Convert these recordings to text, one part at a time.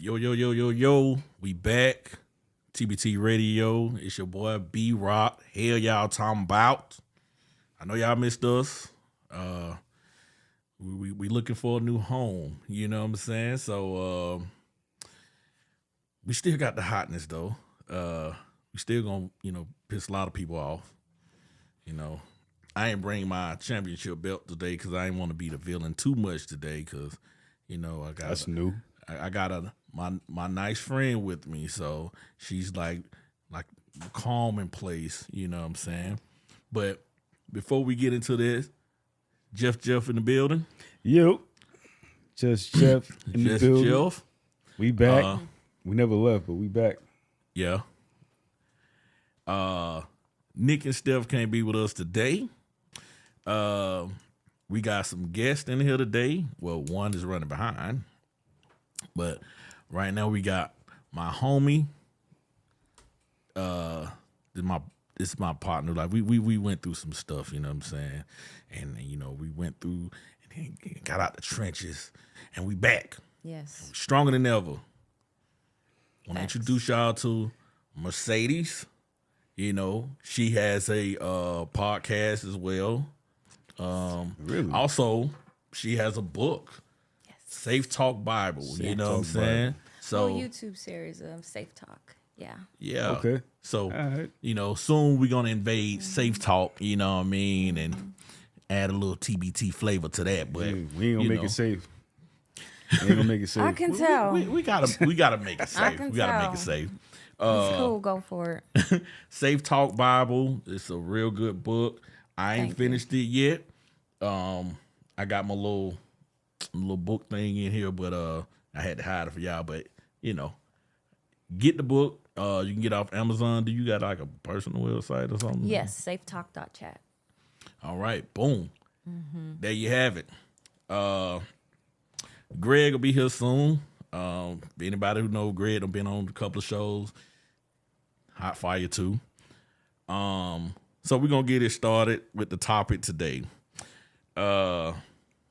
Yo, yo, yo, yo, yo. We back. TBT Radio. It's your boy B Rock. Hell y'all talking about. I know y'all missed us. We looking for a new home. You know what I'm saying? So we still got the hotness though. We still gonna, piss a lot of people off. I ain't bring my championship belt today because I ain't want to be the villain too much today because, That's new. I got my nice friend with me, so she's like calm in place, you know what I'm saying? But before we get into this, Jeff in the building. Yep. Just Jeff in the building. Jeff. We back. We never left, but we back. Yeah. Nick and Steph can't be with us today. We got some guests in here today. Well, one is running behind. But right now we got my homie. It's my partner. Like we went through some stuff, you know what I'm saying? And we went through and got out the trenches and we back. Yes. Stronger than ever. Want to introduce y'all to Mercedes. She has a podcast as well. Really? Also, she has a book. Safe Talk Bible, you know what I'm saying? So YouTube series of Safe Talk. Yeah. Yeah. Okay. So, right. Soon we're going to invade Safe Talk, you know what I mean? And add a little TBT flavor to that. But we ain't going to make it safe. We ain't going to make it safe. I can tell. We gotta make it safe. We gotta make it safe. It's cool. Go for it. Safe Talk Bible. It's a real good book. I ain't finished it yet. I got my little book thing in here, but I had to hide it for y'all. But get the book. You can get it off Amazon. Do you got like a personal website or something? Yes, safetalk.chat. All right, boom. Mm-hmm. There you have it. Greg will be here soon. Anybody who knows Greg, I've been on a couple of shows. Hot Fire too. So we're gonna get it started with the topic today.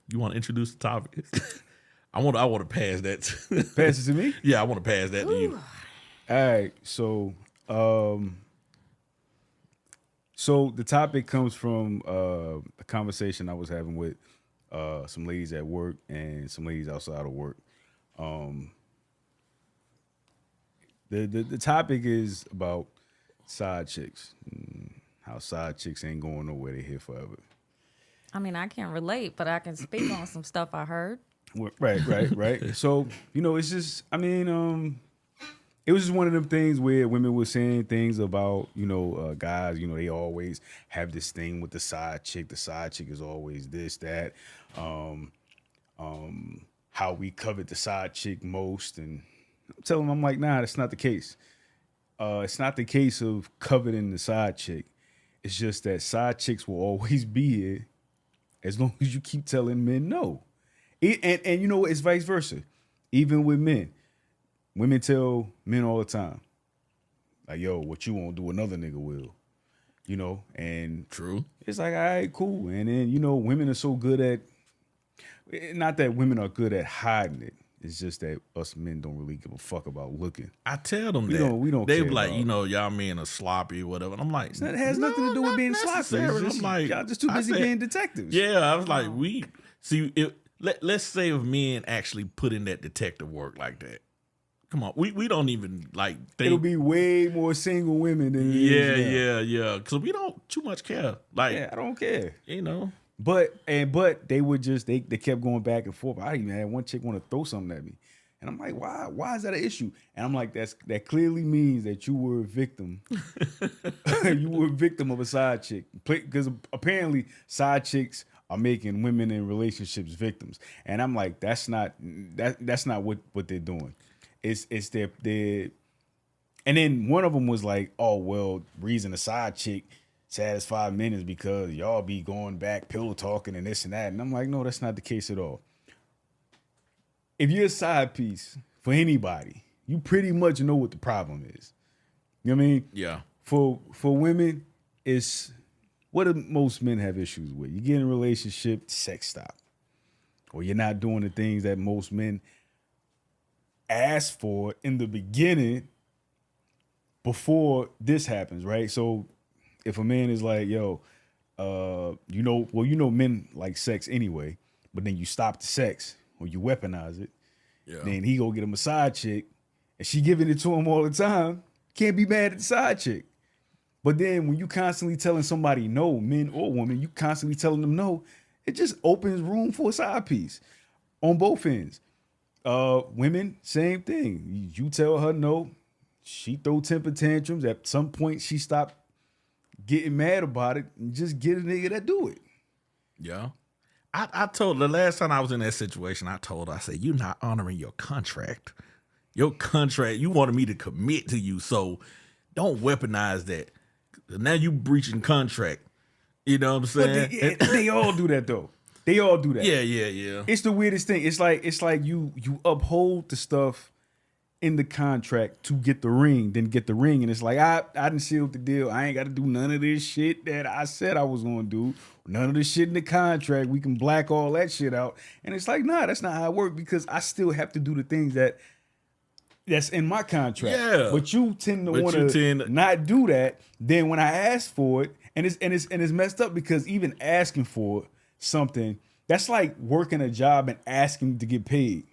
You want to introduce the topic? I want to pass that. Pass it to me? Yeah, I want to pass that to you. All right. So the topic comes from a conversation I was having with some ladies at work and some ladies outside of work. The topic is about side chicks. How side chicks ain't going nowhere. They here forever. I mean, I can't relate, but I can speak on some stuff I heard. Right. So, it's just, it was just one of them things where women were saying things about, guys, they always have this thing with the side chick. The side chick is always this, that, how we covet the side chick most. And I'm telling them, I'm like, nah, that's not the case. It's not the case of coveting the side chick. It's just that side chicks will always be here as long as you keep telling men no. And it's vice versa. Even with men. Women tell men all the time, like, yo, what you won't do, another nigga will. And True. It's like, all right, cool. And then, women are so good at, not that women are good at hiding it. It's just that us men don't really give a fuck about looking. I tell them we don't They care be like, about y'all men are sloppy or whatever. And I'm like, it has nothing to do with being sloppy. It's just, I'm like, y'all just too busy being detectives. Yeah, I was like, let's say if men actually put in that detective work like that. Come on, we don't even think. It'll be way more single women than it is. Yeah. Because we don't too much care. Like, I don't care. But they would just they kept going back and forth. I even had one chick want to throw something at me, and I'm like, why is that an issue? And I'm like, that clearly means that you were a victim. You were a victim of a side chick, because apparently side chicks are making women in relationships victims. And I'm like, that's not what they're doing. It's their and then one of them was like, oh well, reason a side chick satisfy men is because y'all be going back pillow talking and this and that. And I'm like, no, that's not the case at all. If you're a side piece for anybody, you pretty much know what the problem is. You know what I mean? Yeah. For women, it's what do most men have issues with? You get in a relationship, sex stop. Or you're not doing the things that most men ask for it in the beginning before this happens, right? So if a man is like, yo, men like sex anyway, but then you stop the sex or you weaponize it, then he go get a side chick and she giving it to him all the time, can't be mad at the side chick. But then when you constantly telling somebody no, men or women, you constantly telling them no, it just opens room for a side piece on both ends. Women, same thing. You tell her no, she throw temper tantrums. At some point, she stop getting mad about it and just get a nigga that do it. Yeah. I told the last time I was in that situation, I said, you're not honoring your contract. Your contract, you wanted me to commit to you, so don't weaponize that. Now you breaching contract. You know what I'm saying? They all do that though. They all do that. Yeah. It's the weirdest thing. It's like you uphold the stuff in the contract to get the ring, then get the ring, and it's like I didn't seal the deal. I ain't got to do none of this shit that I said I was gonna do. None of the shit in the contract. We can black all that shit out. And it's like, nah, that's not how it works because I still have to do the things that's in my contract. Yeah. But you tend to want to not do that. Then when I ask for it, and it's messed up because even asking for something, that's like working a job and asking to get paid.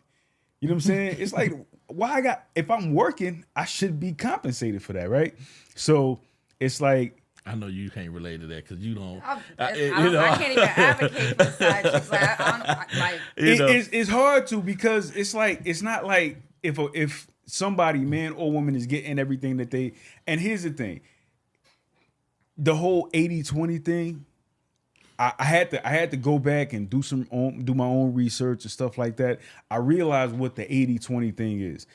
You know what I'm saying? It's like, if I'm working, I should be compensated for that, right? So it's like, I know you can't relate to that because you don't. I can't even advocate for side chicks. It's hard to because it's like it's not like if somebody, man or woman, is getting everything that they. And here's the thing: the whole 80-20 thing. I had to go back and do my own research and stuff like that. I realized what the 80-20 thing is.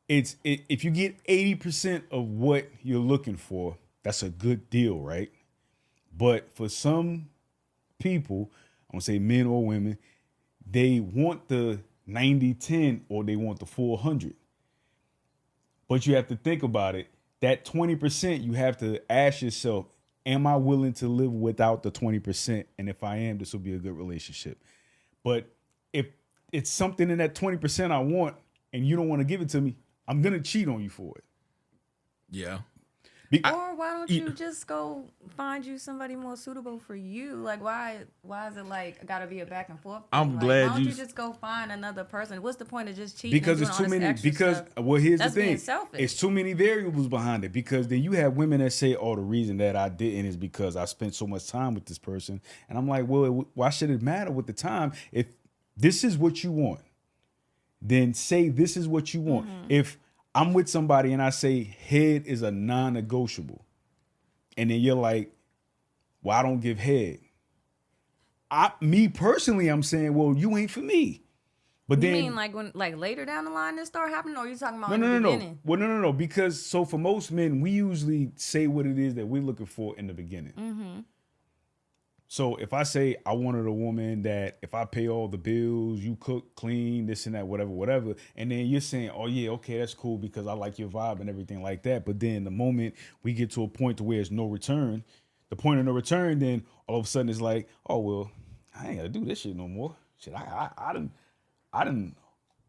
If you get 80% of what you're looking for, that's a good deal, right? But for some people, I'm gonna say men or women, they want the 90-10 or they want the 400. But you have to think about it. That 20%, you have to ask yourself, am I willing to live without the 20%? And if I am, this will be a good relationship. But if it's something in that 20% I want and you don't want to give it to me, I'm going to cheat on you for it. Yeah. Or why don't you just go find you somebody more suitable for you? Like, why is it like gotta be a back and forth thing? I'm glad why don't you just go find another person? What's the point of just cheating? Because it's too many. Because here's the thing: it's too many variables behind it. Because then you have women that say, "Oh, the reason that I didn't is because I spent so much time with this person," and I'm like, "Well, why should it matter with the time? If this is what you want, then say this is what you want. Mm-hmm. If I'm with somebody and I say head is a non-negotiable, and then you're like, well, I don't give head. Me personally, I'm saying, well, you ain't for me. But you then mean like when later down the line this start happening, or are you talking about in the beginning? Well, no. Because so for most men, we usually say what it is that we're looking for in the beginning. Mm-hmm. So if I say I wanted a woman that if I pay all the bills, you cook, clean, this and that, whatever, and then you're saying, oh yeah, okay, that's cool because I like your vibe and everything like that. But then the moment we get to a point to where there's no return, the point of no return, then all of a sudden it's like, oh well, I ain't gotta do this shit no more. Shit, I done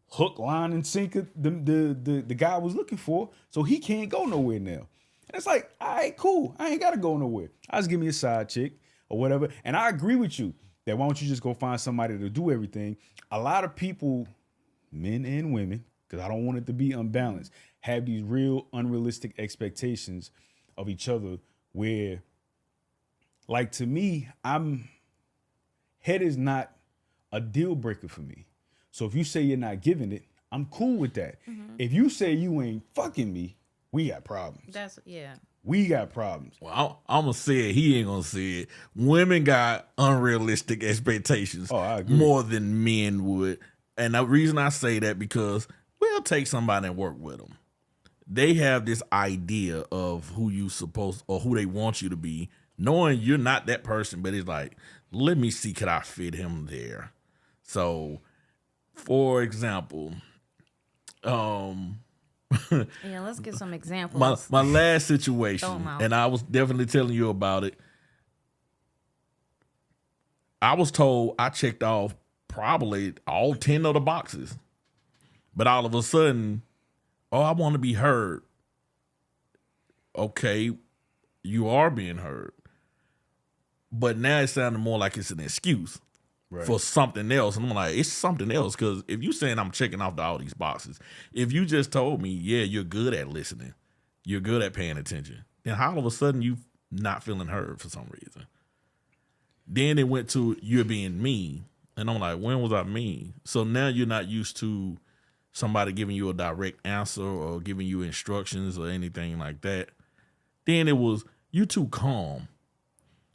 hook, line, and sinker the guy I was looking for, so he can't go nowhere now. And it's like, all right, cool, I ain't gotta go nowhere. I just give me a side chick or whatever. And I agree with you that why don't you just go find somebody to do everything? A lot of people, men and women, because I don't want it to be unbalanced, have these real unrealistic expectations of each other where, like, to me, head is not a deal breaker for me. So if you say you're not giving it, I'm cool with that. Mm-hmm. If you say you ain't fucking me, we got problems. We got problems. Well, I'm going to say it. He ain't going to say it. Women got unrealistic expectations more than men would. And the reason I say that because we'll take somebody and work with them. They have this idea of who you supposed or who they want you to be, knowing you're not that person, but it's like, let me see, could I fit him there? So, for example, yeah, let's get some examples. My last situation, and I was definitely telling you about it. I was told I checked off probably all 10 of the boxes, But all of a sudden, oh, I want to be heard. Okay, you are being heard. But now it sounded more like it's an excuse for something else. And I'm like, it's something else. Because if you saying I'm checking off all these boxes, if you just told me, yeah, you're good at listening, you're good at paying attention, then how all of a sudden you not feeling heard for some reason? Then it went to you're being mean. And I'm like, when was I mean? So now you're not used to somebody giving you a direct answer or giving you instructions or anything like that. Then it was, you too calm.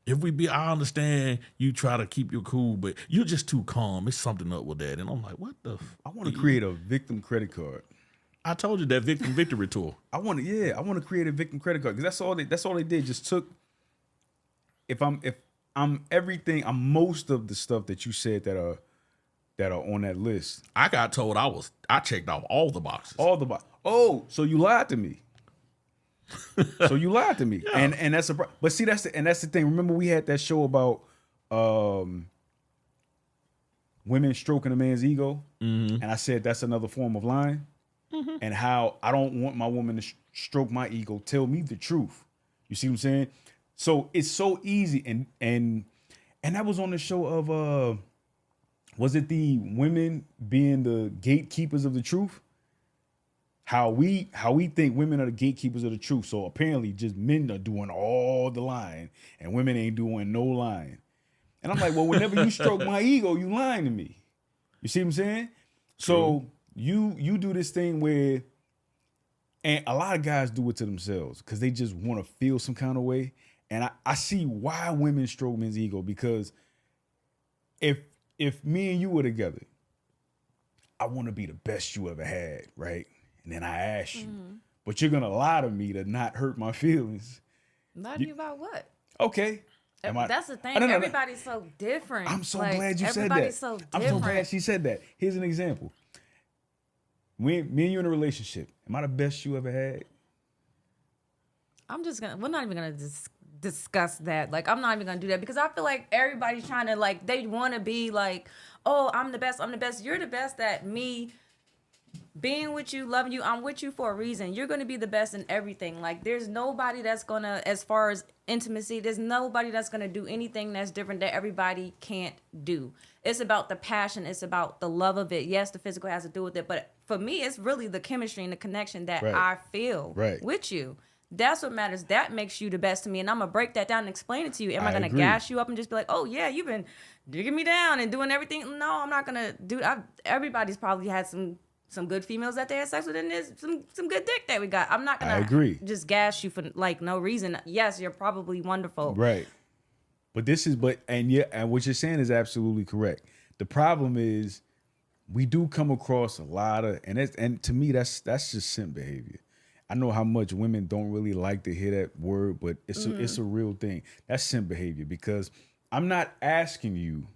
I understand you try to keep your cool, but you're just too calm. It's something up with that. And I'm like, what the? I want to create a victim credit card. I told you that victim victory tour. I want to create a victim credit card because that's all they did. Just took. If I'm everything, I'm most of the stuff that you said that are on that list. I got told I checked off all the boxes. Oh, so you lied to me. So you lied to me, yeah. and that's but see that's the thing. Remember we had that show about women stroking a man's ego, and I said that's another form of lying, and how I don't want my woman to stroke my ego. Tell me the truth. You see what I'm saying? So it's so easy, and that was on the show of was it the women being the gatekeepers of the truth? How we think women are the gatekeepers of the truth. So apparently just men are doing all the lying and women ain't doing no lying. And I'm like, well, whenever you stroke my ego, you lying to me. You see what I'm saying? So you do this thing where, and a lot of guys do it to themselves because they just want to feel some kind of way. And I see why women stroke men's ego, because if me and you were together, I want to be the best you ever had, right? And then I ask you, but you're going to lie to me to not hurt my feelings. Lie to you about what? Okay. That's the thing. Everybody's so different. I'm so glad you said that. Everybody's so different. I'm so glad she said that. Here's an example. Me and you in a relationship. Am I the best you ever had? We're not even going to discuss that. Like, I'm not even going to do that because I feel like everybody's trying to, like, they want to be like, oh, I'm the best. You're the best at me. Being with you, loving you, I'm with you for a reason. You're going to be the best in everything. Like, there's nobody that's going to, as far as intimacy, there's nobody that's going to do anything that's different that everybody can't do. It's about the passion. It's about the love of it. Yes, the physical has to do with it. But for me, it's really the chemistry and the connection that I feel with you. That's what matters. That makes you the best to me. And I'm going to break that down and explain it to you. Am I going to gas you up and just be like, oh, yeah, you've been digging me down and doing everything? No, I'm not going to do that. Everybody's probably had some good females that they had sex with, and there's some good dick that we got. I'm not gonna just gas you for like no reason. Yes, you're probably wonderful. Right. But and what you're saying is absolutely correct. The problem is we do come across a lot of, and to me that's just simp behavior. I know how much women don't really like to hear that word, but it's a real thing. That's simp behavior, because I'm not asking you,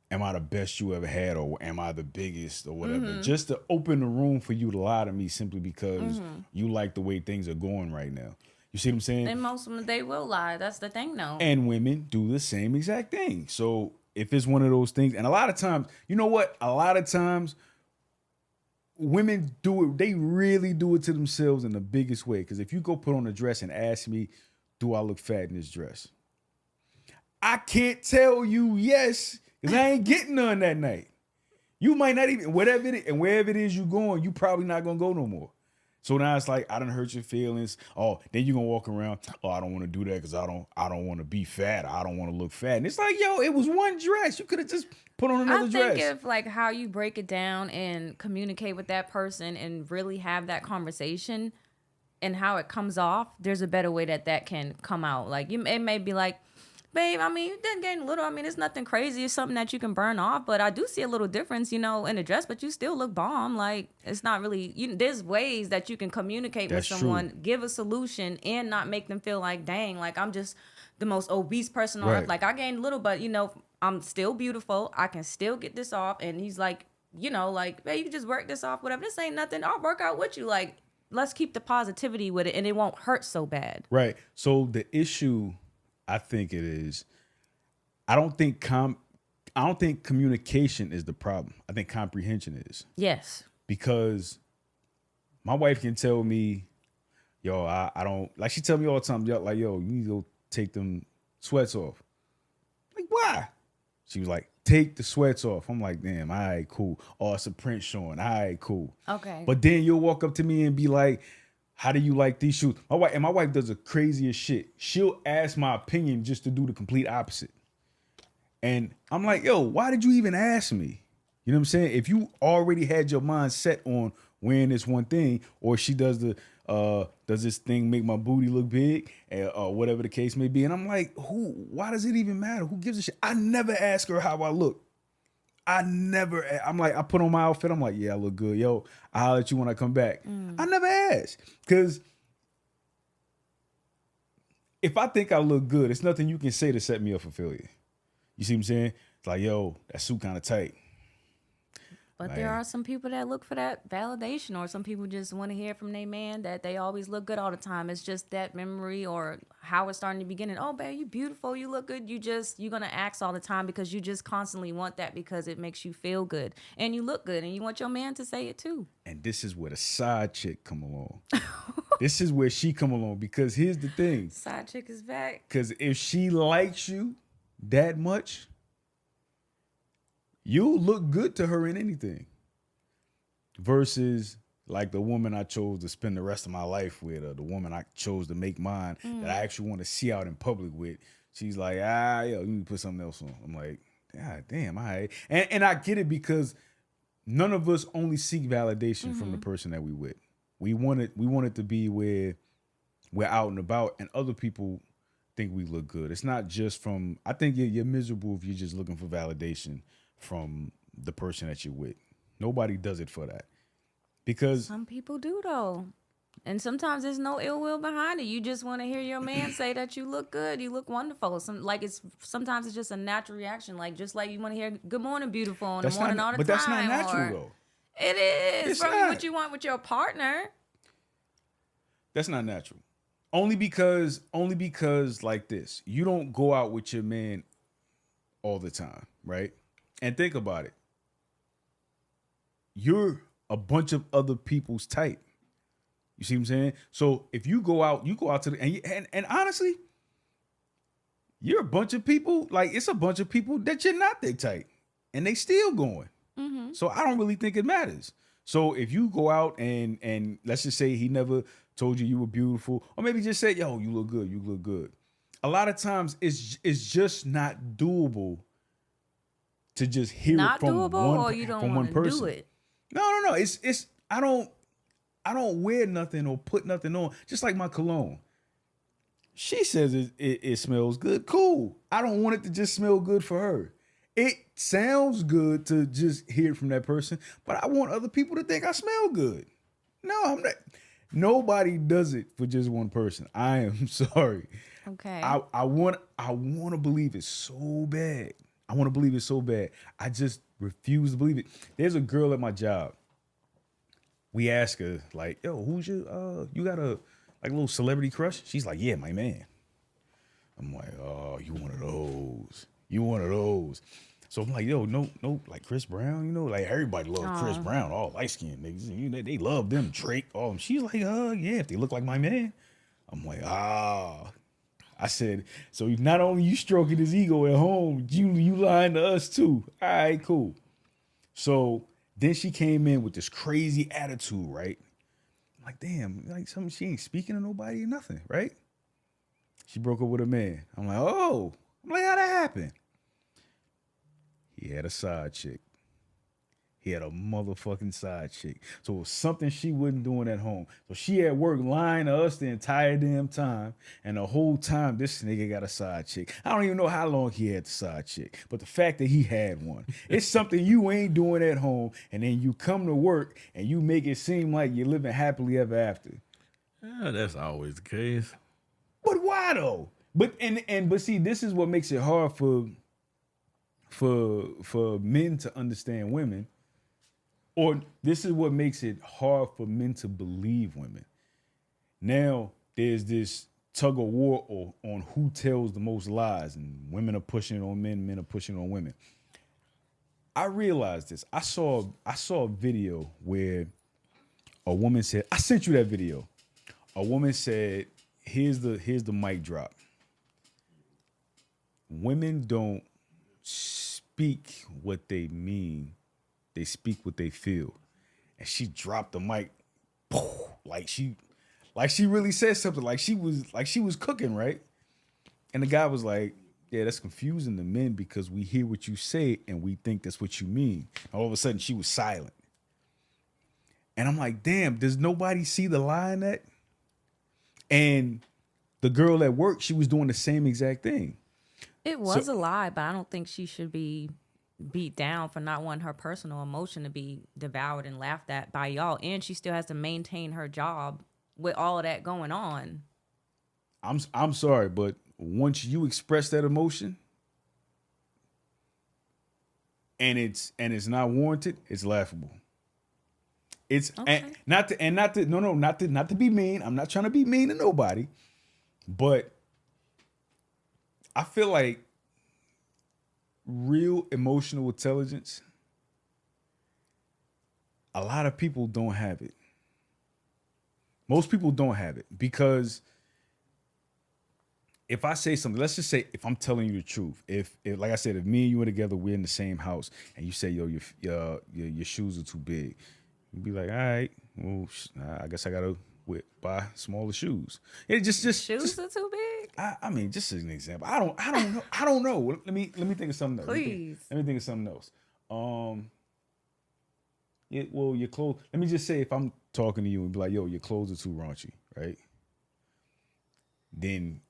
am I the best you ever had, or am I the biggest, or whatever? Just to open the room for you to lie to me simply because you like the way things are going right now. You see what I'm saying? And most of them, they will lie. That's the thing, though. And women do the same exact thing. So if it's one of those things, and a lot of times, you know what? A lot of times, women do it. They really do it to themselves in the biggest way. Because if you go put on a dress and ask me, do I look fat in this dress? I can't tell you yes, because I ain't getting none that night. You might not even, wherever it is you going, you probably not going to go no more. So now it's like, I done hurt your feelings. Oh, then you're going to walk around, oh, I don't want to do that because I don't want to be fat. I don't want to look fat. And it's like, yo, it was one dress. You could have just put on another dress. I think if like how you break it down and communicate with that person and really have that conversation and how it comes off, there's a better way that can come out. Like it may be like, babe, I mean, you done getting little. I mean, it's nothing crazy. It's something that you can burn off. But I do see a little difference, in the dress. But you still look bomb. Like, it's not really... there's ways that you can communicate with someone, give a solution, and not make them feel like, dang, like, I'm just the most obese person on earth. Like, I gained little, but, I'm still beautiful. I can still get this off. And he's like, like, babe, you can just work this off, whatever. This ain't nothing. I'll work out with you. Like, let's keep the positivity with it, and it won't hurt so bad. Right. So the issue... I think it is. I don't think communication is the problem. I think comprehension is. Yes. because my wife can tell me, yo, I don't, like she tell me all the time, yo, like, yo, you need to go take them sweats off. Like, why? She was like, take the sweats off. I'm like, damn, all right, cool. Oh, it's a print showing. All right, cool. Okay. But then you'll walk up to me and be like, how do you like these shoes? My wife does the craziest shit. She'll ask my opinion just to do the complete opposite. And I'm like, yo, why did you even ask me? You know what I'm saying? If you already had your mind set on wearing this one thing, or she does does this thing make my booty look big, or whatever the case may be. And I'm like, why does it even matter? Who gives a shit? I never ask her how I look. I'm like, I put on my outfit. I'm like, yeah, I look good. Yo, I'll holler at you when I come back. I never ask. Because if I think I look good, it's nothing you can say to set me up for failure. You see what I'm saying? It's like, yo, that suit kind of tight. But there are some people that look for that validation, or some people just want to hear from their man that they always look good all the time. It's just that memory or how it's starting to begin. And, oh, babe, you beautiful. You look good. You're going to ask all the time because you just constantly want that because it makes you feel good. And you look good and you want your man to say it too. And this is where the side chick come along. This is where she come along, because here's the thing. Side chick is back. Because if she likes you that much, you'll look good to her in anything. Versus like the woman I chose to spend the rest of my life with, or the woman I chose to make mine that I actually want to see out in public with. She's like, yo, you need to put something else on. I'm like, God damn, all right. And I get it, because none of us only seek validation from the person that we with. We want it to be where we're out and about and other people think we look good. It's not just from, I think you're miserable if you're just looking for validation from the person that you're with. Nobody does it for that. Because some people do, though. And sometimes there's no ill will behind it. You just want to hear your man say that you look good, you look wonderful. Sometimes it's just a natural reaction. Like, just like you want to hear "Good morning, beautiful" in the morning all the time. But that's not natural, though. It is. It's from not. What you want with your partner. That's not natural. Only because like this, you don't go out with your man all the time, right? And think about it. You're a bunch of other people's type. You see what I'm saying? So if you go out to the, and honestly, you're a bunch of people, like it's a bunch of people that you're not their type, and they still going. So I don't really think it matters. So if you go out and let's just say he never told you were beautiful, or maybe just say, yo, you look good. A lot of times it's just not doable to just hear it from one person. Do it. No. It's I don't wear nothing or put nothing on. Just like my cologne. She says it smells good. Cool. I don't want it to just smell good for her. It sounds good to just hear it from that person, but I want other people to think I smell good. No, I'm not. Nobody does it for just one person. I am sorry. Okay. I want to believe it so bad. I just refuse to believe it. There's a girl at my job. We ask her, like, yo, who's your, you got a little celebrity crush? She's like, yeah, my man. I'm like, oh, you one of those. So I'm like, yo, no, like Chris Brown, like everybody loves Chris Brown, all light-skinned niggas. They love them, Drake, all them. She's like, yeah, if they look like my man. I'm like, I said, so not only you stroking his ego at home, you lying to us too. All right, cool. So then she came in with this crazy attitude, right? I'm like, damn, like she ain't speaking to nobody or nothing, right? She broke up with a man. I'm like, how'd that happen? He had a side chick. He had a motherfucking side chick. So it was something she wasn't doing at home. So she at work lying to us the entire damn time. And the whole time, this nigga got a side chick. I don't even know how long he had the side chick. But the fact that he had one, it's something you ain't doing at home. And then you come to work and you make it seem like you're living happily ever after. Yeah, that's always the case. But why though? But see, this is what makes it hard for men to understand women. Or this is what makes it hard for men to believe women. Now, there's this tug of war on who tells the most lies, and women are pushing it on men are pushing it on women. I realized this. I saw a video where a woman said, I sent you that video. A woman said, here's the mic drop. Women don't speak what they mean. They speak what they feel. And she dropped the mic like she really said something, like she was cooking, right? And the guy was like, yeah, that's confusing to men because we hear what you say and we think that's what you mean. All of a sudden she was silent. And I'm like, damn, does nobody see the lie in that? And the girl at work, she was doing the same exact thing. It was a lie, but I don't think she should be beat down for not wanting her personal emotion to be devoured and laughed at by y'all. And she still has to maintain her job with all of that going on. I'm sorry, but once you express that emotion and it's not warranted, it's laughable. It's okay. not to be mean. I'm not trying to be mean to nobody, but I feel like real emotional intelligence, a lot of people don't have it. Most people don't have it because if I say something, let's just say if I'm telling you the truth, if like I said, if me and you are together, we're in the same house, and you say, yo, your shoes are too big, you'd be like, all right, well, I guess I gotta buy smaller shoes. It just Shoes are too big. I mean, just as an example, I don't know. Let me think of something else. Please. Let me think of something else. Your clothes. Let me just say, if I'm talking to you and be like, yo, your clothes are too raunchy, right? Then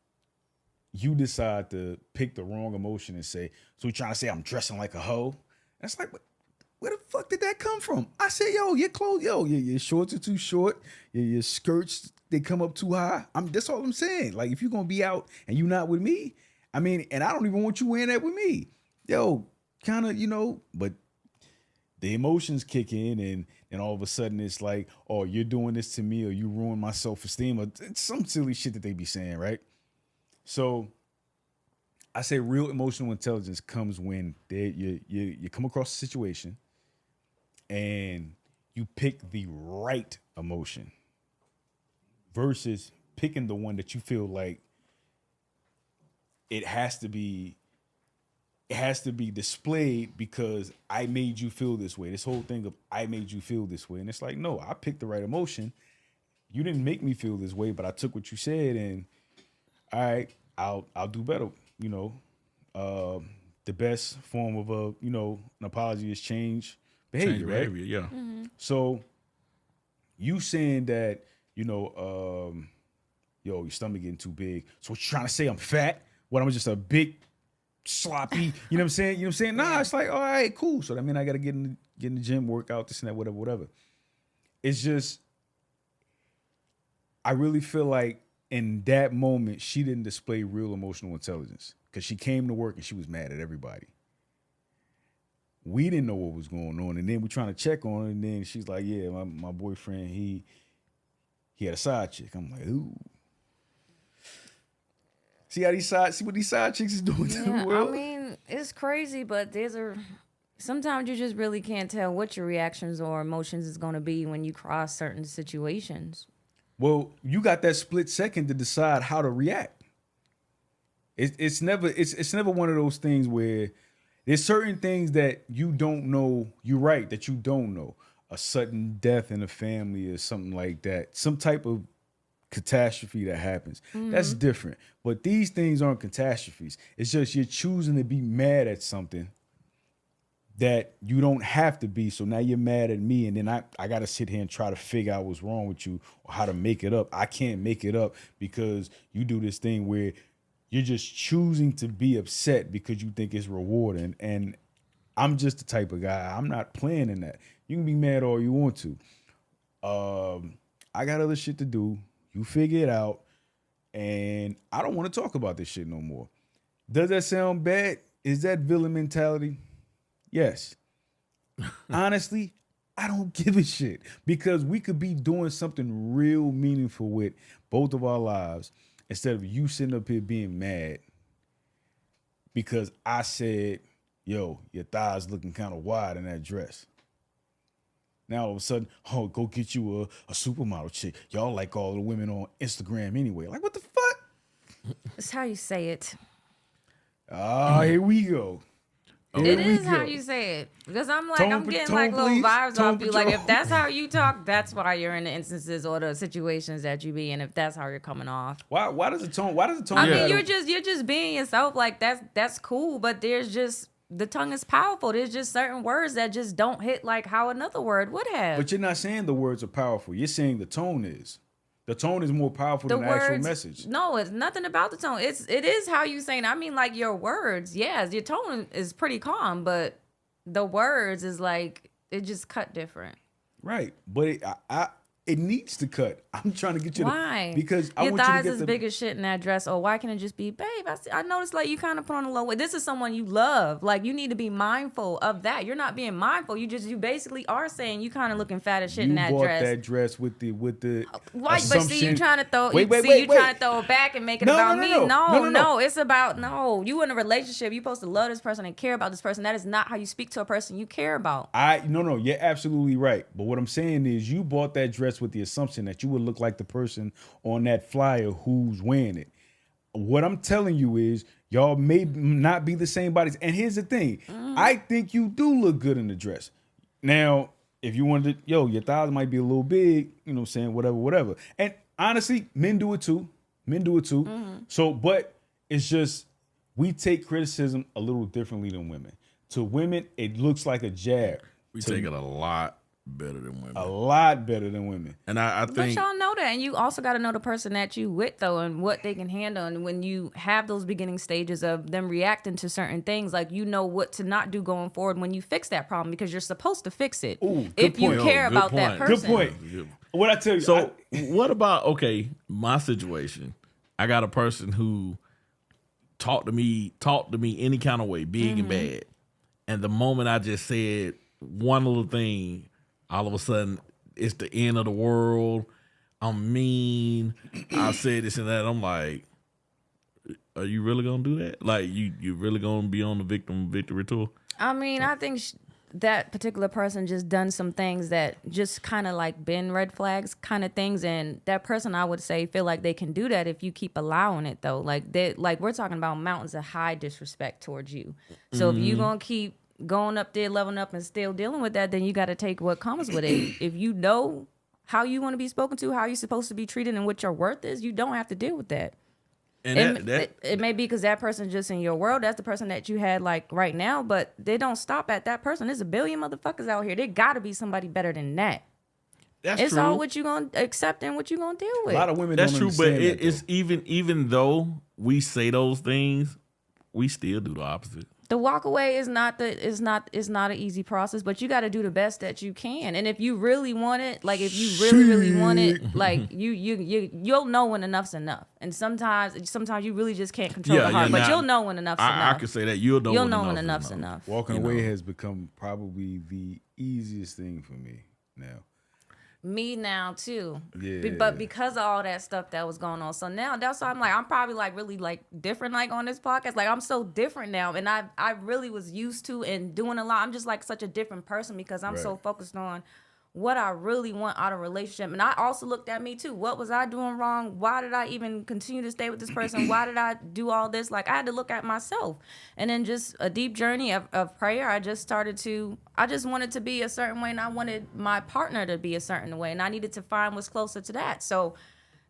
you decide to pick the wrong emotion and say, so you're trying to say I'm dressing like a hoe? That's like, where the fuck did that come from? I said, yo, your clothes, your shorts are too short. Your skirts, they come up too high. That's all I'm saying. Like, if you're going to be out and you're not with me, I mean, and I don't even want you wearing that with me. Yo, kind of, but the emotions kick in and all of a sudden it's like, oh, you're doing this to me or you ruin my self-esteem or it's some silly shit that they be saying, right? So I say real emotional intelligence comes when you come across a situation and you pick the right emotion versus picking the one that you feel like it has to be displayed because I made you feel this way. This whole thing of I made you feel this way. And it's like, no, I picked the right emotion. You didn't make me feel this way, but I took what you said and all right, I'll do better. The best form of an apology is change behavior, right? Yeah. Mm-hmm. So you saying that, yo, your stomach getting too big. So what you trying to say? I'm fat? What, I'm just a big sloppy, you know what I'm saying? Nah, it's like, all right, cool. So I mean I gotta get in the gym, work out, this and that, whatever. It's just I really feel like in that moment, she didn't display real emotional intelligence because she came to work and she was mad at everybody. We didn't know what was going on. And then we're trying to check on her. And then she's like, yeah, my boyfriend, he had a side chick. I'm like, ooh. See what these side chicks is doing to the world? I mean, it's crazy, but sometimes you just really can't tell what your reactions or emotions is going to be when you cross certain situations. Well, you got that split second to decide how to react. It's never one of those things where there's certain things that you don't know. You're right that you don't know. A sudden death in a family or something like that. Some type of catastrophe that happens. Mm-hmm. That's different. But these things aren't catastrophes. It's just you're choosing to be mad at something that you don't have to be. So now you're mad at me, and then I got to sit here and try to figure out what's wrong with you or how to make it up. I can't make it up because you do this thing where you're just choosing to be upset because you think it's rewarding. And I'm just the type of guy, I'm not playing in that. You can be mad all you want to. I got other shit to do. You figure it out. And I don't want to talk about this shit no more. Does that sound bad? Is that villain mentality? Yes. Honestly, I don't give a shit because we could be doing something real meaningful with both of our lives instead of you sitting up here being mad because I said yo, your thighs looking kind of wide in that dress. Now all of a sudden, oh, go get you a supermodel chick. Y'all like all the women on Instagram anyway. Like, what the fuck? It's how you say it. Ah, here we go. It is how you say it. Because I'm like, I'm getting like little vibes off you. Like, if that's how you talk, that's why you're in the instances or the situations that you be in. If that's how you're coming off. Why does the tone? I mean, you're just being yourself. Like that's cool. But there's just the tongue is powerful. There's just certain words that just don't hit like how another word would have. But you're not saying the words are powerful. You're saying the tone is. The tone is more powerful than the actual message. No, it's nothing about the tone. It is how you saying. I mean, like your words. Yes, your tone is pretty calm, but the words is like it just cut different. Right, but it needs to cut. I'm trying to get you why? Because I your want you to thighs get is big as shit in that dress. Or why can't it just be, babe? I noticed like you kind of put on a low weight. This is someone you love. Like you need to be mindful of that. You're not being mindful. You basically are saying you kind of looking fat as shit in that dress. You bought that dress with the why? But see, you trying to throw. Wait. Trying to throw it back and make it about me. No. It's about you in a relationship. You're supposed to love this person and care about this person. That is not how you speak to a person you care about. No. You're absolutely right. But what I'm saying is, you bought that dress with the assumption that you would look like the person on that flyer who's wearing it. What I'm telling you is y'all may not be the same bodies. And here's the thing. I think you do look good in the dress. Now, if you wanted to, your thighs might be a little big, you know what I'm saying, whatever. And honestly, men do it too. So, but it's just, we take criticism a little differently than women. To women, it looks like a jab. We take it a lot better than women. A lot better than women. And I think... But y'all know that. And you also got to know the person that you with, though, and what they can handle. And when you have those beginning stages of them reacting to certain things, like you know what to not do going forward when you fix that problem, because you're supposed to fix it. Ooh, if you care about that person. Good point. What I tell you. So what about, my situation? I got a person who talked to me any kind of way, big and bad. And the moment I just said one little thing, all of a sudden, it's the end of the world. I'm mean. I said this and that. I'm like, are you really gonna do that? Like, you really gonna be on the victory tour? I mean, I think that particular person just done some things that just kind of like been red flags kind of things, and that person, I would say, feel like they can do that if you keep allowing it, though. Like we're talking about mountains of high disrespect towards you. So if you gonna keep going up there, leveling up, and still dealing with that, then you got to take what comes with it. If you know how you want to be spoken to, how you're supposed to be treated, and what your worth is, you don't have to deal with that. And it may be because that person's just in your world. That's the person that you had like right now, but they don't stop at that person. There's a billion motherfuckers out here. There got to be somebody better than that. It's true. all what you gonna accept and what you gonna deal with. A lot of women. That's don't true, but understand it's even though we say those things, we still do the opposite. The walk away is not an easy process, but you got to do the best that you can. And if you really want it, like if you really want it, like you'll know when enough's enough. And sometimes you really just can't control the heart, but you'll know when enough's enough. I can say that you'll know when enough's enough. Walking away has become probably the easiest thing for me now. Me now too. Yeah. But because of all that stuff that was going on, so now that's why I'm probably like really like different like on this podcast. Like I'm so different now, and I really was used to and doing a lot. I'm just like such a different person because I'm so focused on what I really want out of a relationship. And I also looked at me too. What was I doing wrong? Why did I even continue to stay with this person? Why did I do all this? Like I had to look at myself. And then just a deep journey of prayer. I just wanted to be a certain way, and I wanted my partner to be a certain way. And I needed to find what's closer to that. So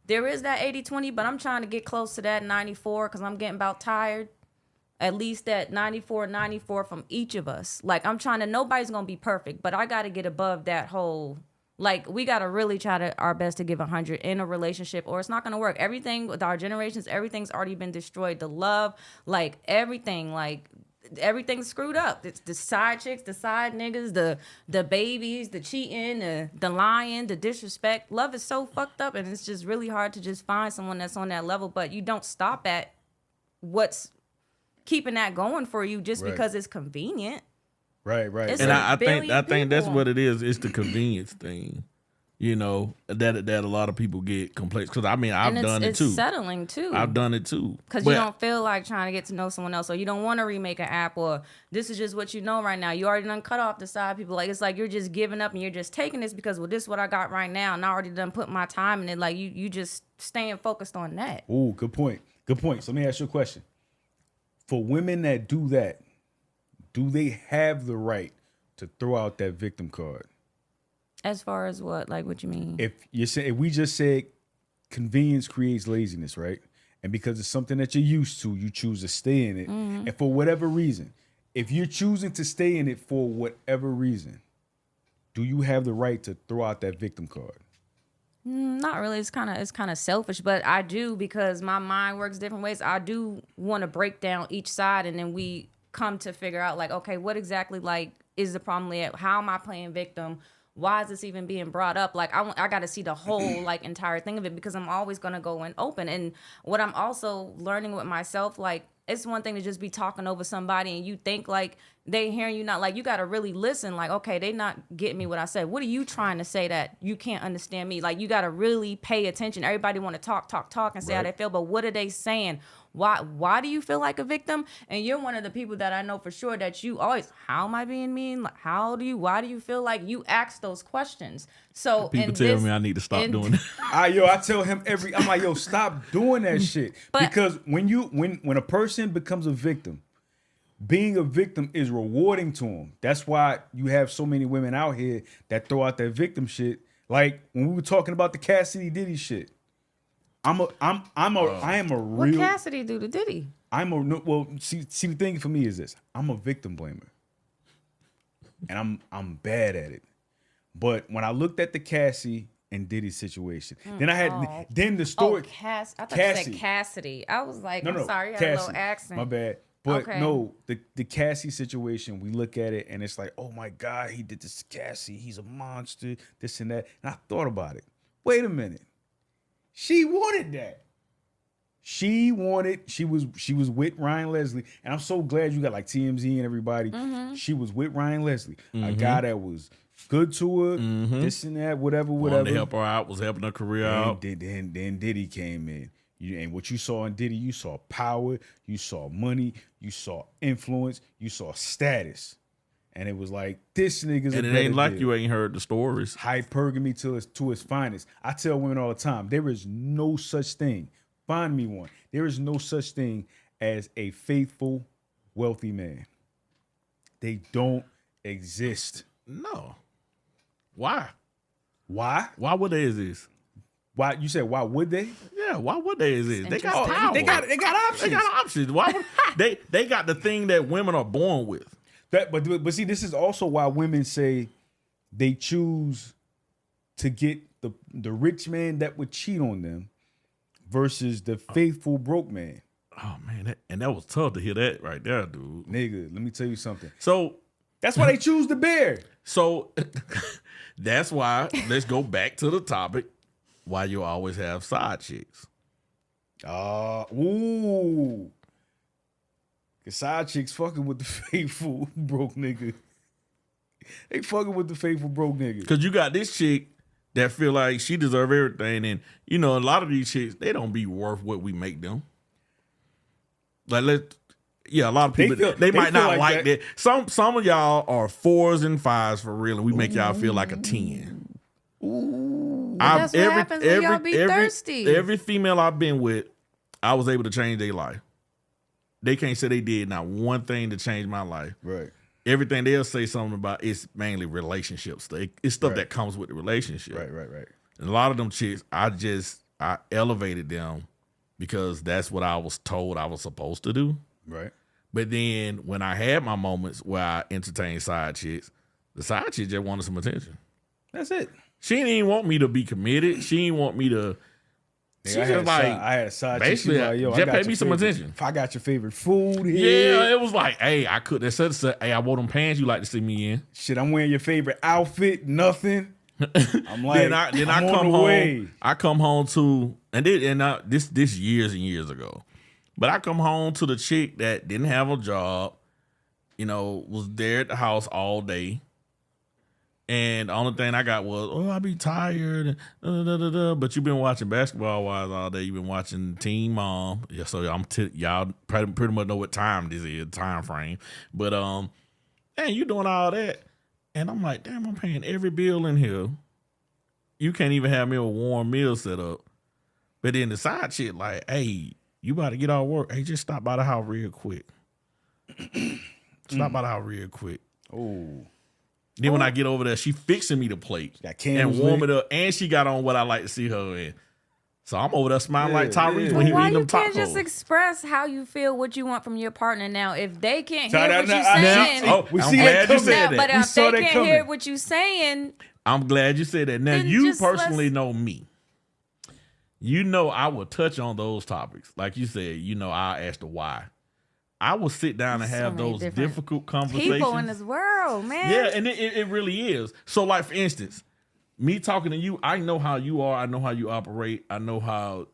there is that 80-20, but I'm trying to get close to that 94 because I'm getting about tired. At least that 94 from each of us. Like, I'm trying to, nobody's going to be perfect, but I got to get above that whole, like, we got to really try our best to give 100 in a relationship, or it's not going to work. Everything with our generations, everything's already been destroyed. The love, like, everything's screwed up. It's the side chicks, the side niggas, the babies, the cheating, the lying, the disrespect. Love is so fucked up, and it's just really hard to just find someone that's on that level, but you don't stop at what's keeping that going for you just because it's convenient. Right. It's and I think that's people. what it is. It's the convenience thing. You know, that a lot of people get complex. Because, I mean, I've done it too. It's settling too. I've done it too. Because you don't feel like trying to get to know someone else, or you don't want to remake an app, or this is just what you know right now. You already done cut off the side people. Like, it's like you're just giving up and you're just taking this because, well, this is what I got right now. And I already done put my time in it. Like, you just staying focused on that. Oh, good point. Good point. So let me ask you a question. For women that do that, do they have the right to throw out that victim card? As far as what? Like, what you mean? If we just said convenience creates laziness, right? And because it's something that you're used to, you choose to stay in it. Mm-hmm. And for whatever reason, if you're choosing to stay in it for whatever reason, do you have the right to throw out that victim card? Not really. It's kind of selfish, but I do, because my mind works different ways. I do want to break down each side, and then we come to figure out, like, okay, what exactly, like, is the problem? How am I playing victim? Why is this even being brought up? Like, I got to see the whole, like, entire thing of it, because I'm always going to go in open. And what I'm also learning with myself, like, it's one thing to just be talking over somebody and you think, like, they hearing you, not, like, you got to really listen. Like, okay, they not getting me what I said. What are you trying to say that you can't understand me? Like, you got to really pay attention. Everybody want to talk and say how they feel, but what are they saying? Why do you feel like a victim? And you're one of the people that I know for sure that you always, how am I being mean? Like, why do you feel like you ask those questions? So people tell me I need to stop doing it. I tell him I'm like, yo, stop doing that shit. Because when a person becomes a victim, being a victim is rewarding to them. That's why you have so many women out here that throw out that victim shit. Like when we were talking about the Cassidy Diddy shit. I am a real. What Cassidy do to Diddy? See the thing for me is this: I'm a victim blamer, and I'm bad at it. But when I looked at the Cassie and Diddy situation, then the story. I thought you said Cassidy. I was like, I'm sorry, I had a little accent. My bad. But no, the Cassie situation, we look at it and it's like, oh my God, he did this to Cassie. He's a monster, this and that. And I thought about it. Wait a minute. She wanted that. She was with Ryan Leslie. And I'm so glad you got like TMZ and everybody. Mm-hmm. She was with Ryan Leslie, a guy that was good to her, this and that, whatever. Wanted to help her out, was helping her career out. Then Diddy came in. And what you saw in Diddy, you saw power, you saw money, you saw influence, you saw status. And it was like, this nigga's and a it ain't like you ain't heard the stories. Hypergamy to its finest. I tell women all the time, there is no such thing. Find me one. There is no such thing as a faithful, wealthy man. They don't exist. No. Why? Why? Why would they exist? Why you said why would they? Yeah, why would they exist? They got power. They got options. They got options. Why would they got the thing that women are born with. But see, this is also why women say they choose to get the rich man that would cheat on them versus the faithful broke man. Oh man, that was tough to hear that right there, dude. Nigga, let me tell you something. So that's why they choose the bear. So that's why let's go back to the topic. Why you always have side chicks? Ooh. Cause side chicks fucking with the faithful broke nigga. They fucking with the faithful broke nigga. Cause you got this chick that feel like she deserve everything, and you know a lot of these chicks they don't be worth what we make them. Like a lot of people they might not like that. Some of y'all are 4s and 5s for real, and we make y'all feel like a 10. Ooh. That's what happens when y'all be thirsty. Every female I've been with, I was able to change their life. They can't say they did not one thing to change my life. Right. Everything they'll say something about it's mainly relationships. It's stuff that comes with the relationship. Right. And a lot of them chicks, I elevated them because that's what I was told I was supposed to do. Right. But then when I had my moments where I entertained side chicks, the side chick just wanted some attention. That's it. She didn't even want me to be committed. She didn't want me to. She just like I had a side basically chick. Like, yo, just pay me some attention. If I got your favorite food here. Yeah, it was like, hey, I could. They said, hey, I wore them pants you like to see me in. Shit, I'm wearing your favorite outfit. Nothing. I'm like, then I come home. Way. I come home to this years and years ago, but I come home to the chick that didn't have a job. You know, was there at the house all day. And the only thing I got was, I be tired. But you've been watching Basketball Wives all day. You've been watching Teen Mom. Yeah, so y'all pretty much know what time this is, time frame. But and you doing all that. And I'm like, damn, I'm paying every bill in here. You can't even have me a warm meal set up. But then the side shit, like, hey, you about to get off work. Hey, just stop by the house real quick. Stop by the house real quick. Oh. Then when I get over there, she fixing me the plate and warm it up. And she got on what I like to see her in. So I'm over there smiling like Tyrese when he eating them tacos. Why you can't just express how you feel, what you want from your partner now? If they can't hear what you're saying. I'm glad you said that. But if they can't hear what you're saying. I'm glad you said that. Now, you personally know me. You know I will touch on those topics. Like you said, I'll ask the why. I will sit down and have those difficult conversations. People in this world, man. Yeah, and it really is. So, like, for instance, me talking to you, I know how you are. I know how you operate. I know how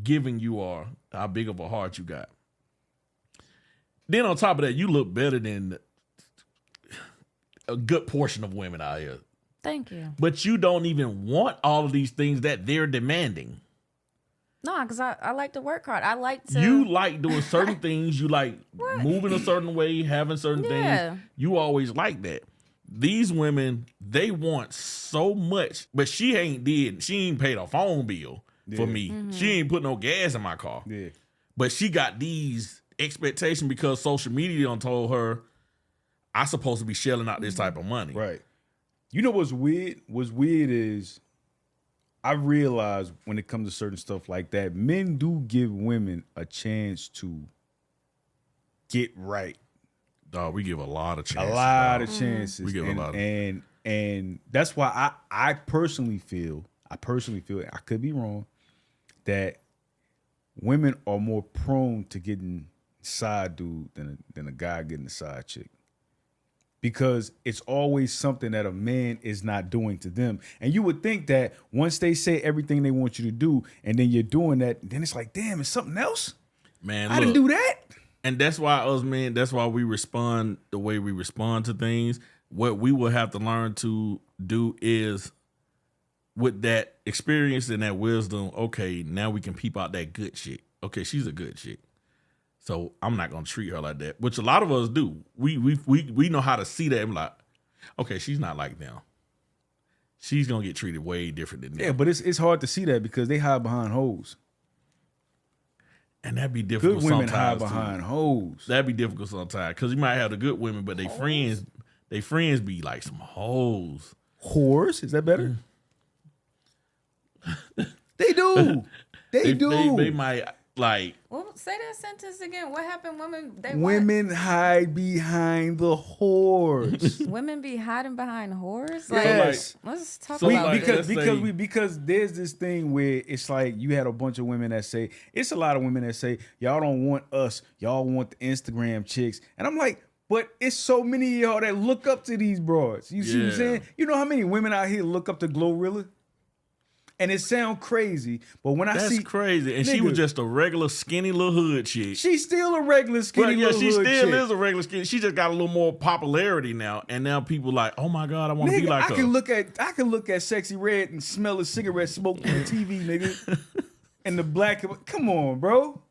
giving you are, how big of a heart you got. Then on top of that, you look better than a good portion of women out here. Thank you. But you don't even want all of these things that they're demanding. No, because I like to work hard. I like to. You like doing certain things. You like moving a certain way, having certain things. You always like that. These women, they want so much, but she ain't paid a phone bill for me. Mm-hmm. She ain't put no gas in my car. Yeah. But she got these expectations because social media done told her I supposed to be shelling out this type of money. Right. You know what's weird? What's weird is I realize when it comes to certain stuff like that, men do give women a chance to get right. Dog, we give a lot of chances. A lot of chances. We give a lot of and that's why I personally feel, I could be wrong, that women are more prone to getting side dude than a guy getting a side chick. Because it's always something that a man is not doing to them. And you would think that once they say everything they want you to do, and then you're doing that, then it's like, damn, it's something else? Man, I didn't do that. And that's why us men, that's why we respond the way we respond to things. What we will have to learn to do is, with that experience and that wisdom, okay, now we can peep out that good shit. Okay, she's a good chick. So I'm not gonna treat her like that, which a lot of us do. We know how to see that and be like, okay, she's not like them. She's gonna get treated way different than them. Yeah, but it's hard to see that because they hide behind hoes. And that'd be difficult good women sometimes. Hide behind hoes. That'd be difficult sometimes because you might have the good women, but they friends be like some hoes. Whores? Is that better? They do. They do. They might. Like, well, say that sentence again. What happened? Women hide behind the whores. Women be hiding behind whores. Yes. Let's talk about because there's this thing where it's like you had a bunch of women that say, it's a lot of women that say, y'all don't want us, y'all want the Instagram chicks, and I'm like, but it's so many of y'all that look up to these broads. You see what I'm saying? You know how many women out here look up to Glorilla? And it sounds crazy, but when I see... That's crazy. And she was just a regular skinny little hood chick. She's still a regular skinny little hood chick. She still is a regular skinny. She just got a little more popularity now. And now people like, oh my God, I want to be like her. I can look at Sexy Red and smell a cigarette smoke on the TV, nigga. And the black... Come on, bro.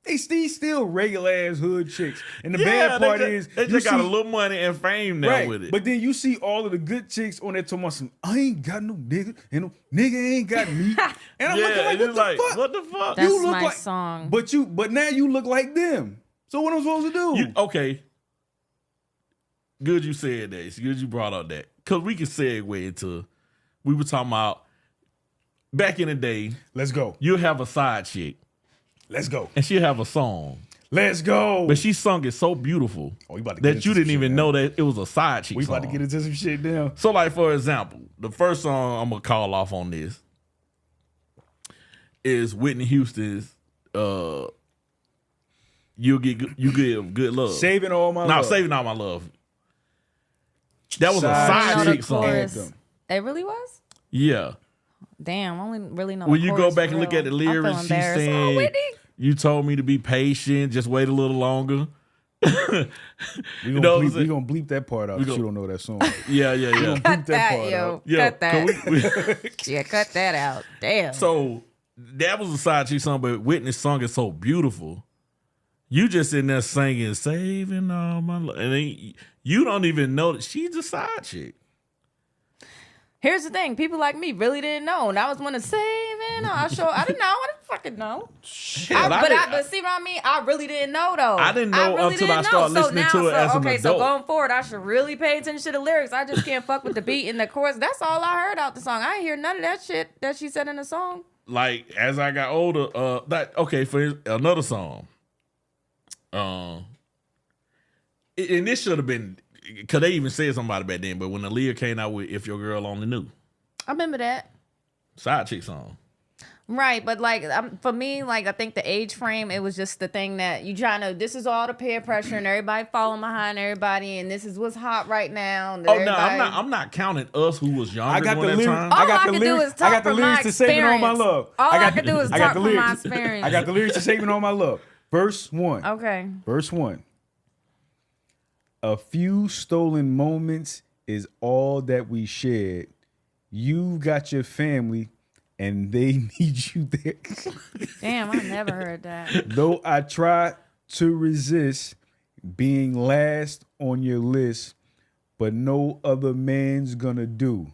They still regular ass hood chicks. And the bad part is they just got a little money and fame now with it. But then you see all of the good chicks on there talking about some, I ain't got no nigga, and no nigga ain't got me. And I'm looking like, what the fuck? That's my song. But now you look like them. So what am I supposed to do? Okay. Good you said that. It's good you brought up that. Because we can segue into, we were talking about back in the day. Let's go. You'll have a side chick. Let's go. And she'll have a song. Let's go. But she sung it so beautiful that you didn't even know that it was a side chick song. We about to get into some shit now. So, like, for example, the first song I'm going to call off on this is Whitney Houston's You Give Good Love. Saving All My Love. No, Saving All My Love. That was a side chick song. It really was? Yeah. Damn, I only really know. When you go back and look at the lyrics, she's saying, you told me to be patient, just wait a little longer. We gonna bleep that part out. You don't know that song. Yeah. We gonna bleep that part out. Yeah, Cut that. Yeah, cut that out. Damn. So that was a side chick song, but Whitney's song is so beautiful. You just in there singing, saving all my love. And then you don't even know that she's a side chick. Here's the thing: people like me really didn't know, and I was one of saving. I didn't know. I didn't fucking know. But see what I mean? I really didn't know though. I didn't know until I started listening to it as an adult. So going forward, I should really pay attention to the lyrics. I just can't fuck with the beat and the chorus. That's all I heard out the song. I didn't hear none of that shit that she said in the song. Like as I got older, for another song. And this should have been. Cause they even said somebody back then, but when Aaliyah came out with "If Your Girl Only Knew," I remember that side chick song, right? But like for me, like I think the age frame, it was just the thing that you trying to. This is all the peer pressure and everybody following behind everybody, and this is what's hot right now. Oh no, I'm not counting us who was younger. I got the lyrics. I got the lyrics to "Saving All My Love." All I can do is talk from my experience. I got the lyrics to "Saving All My Love." Verse 1. Okay. Verse 1. A few stolen moments is all that we shared. You've got your family, and they need you there. Damn, I never heard that. Though I try to resist being last on your list, but no other man's gonna do.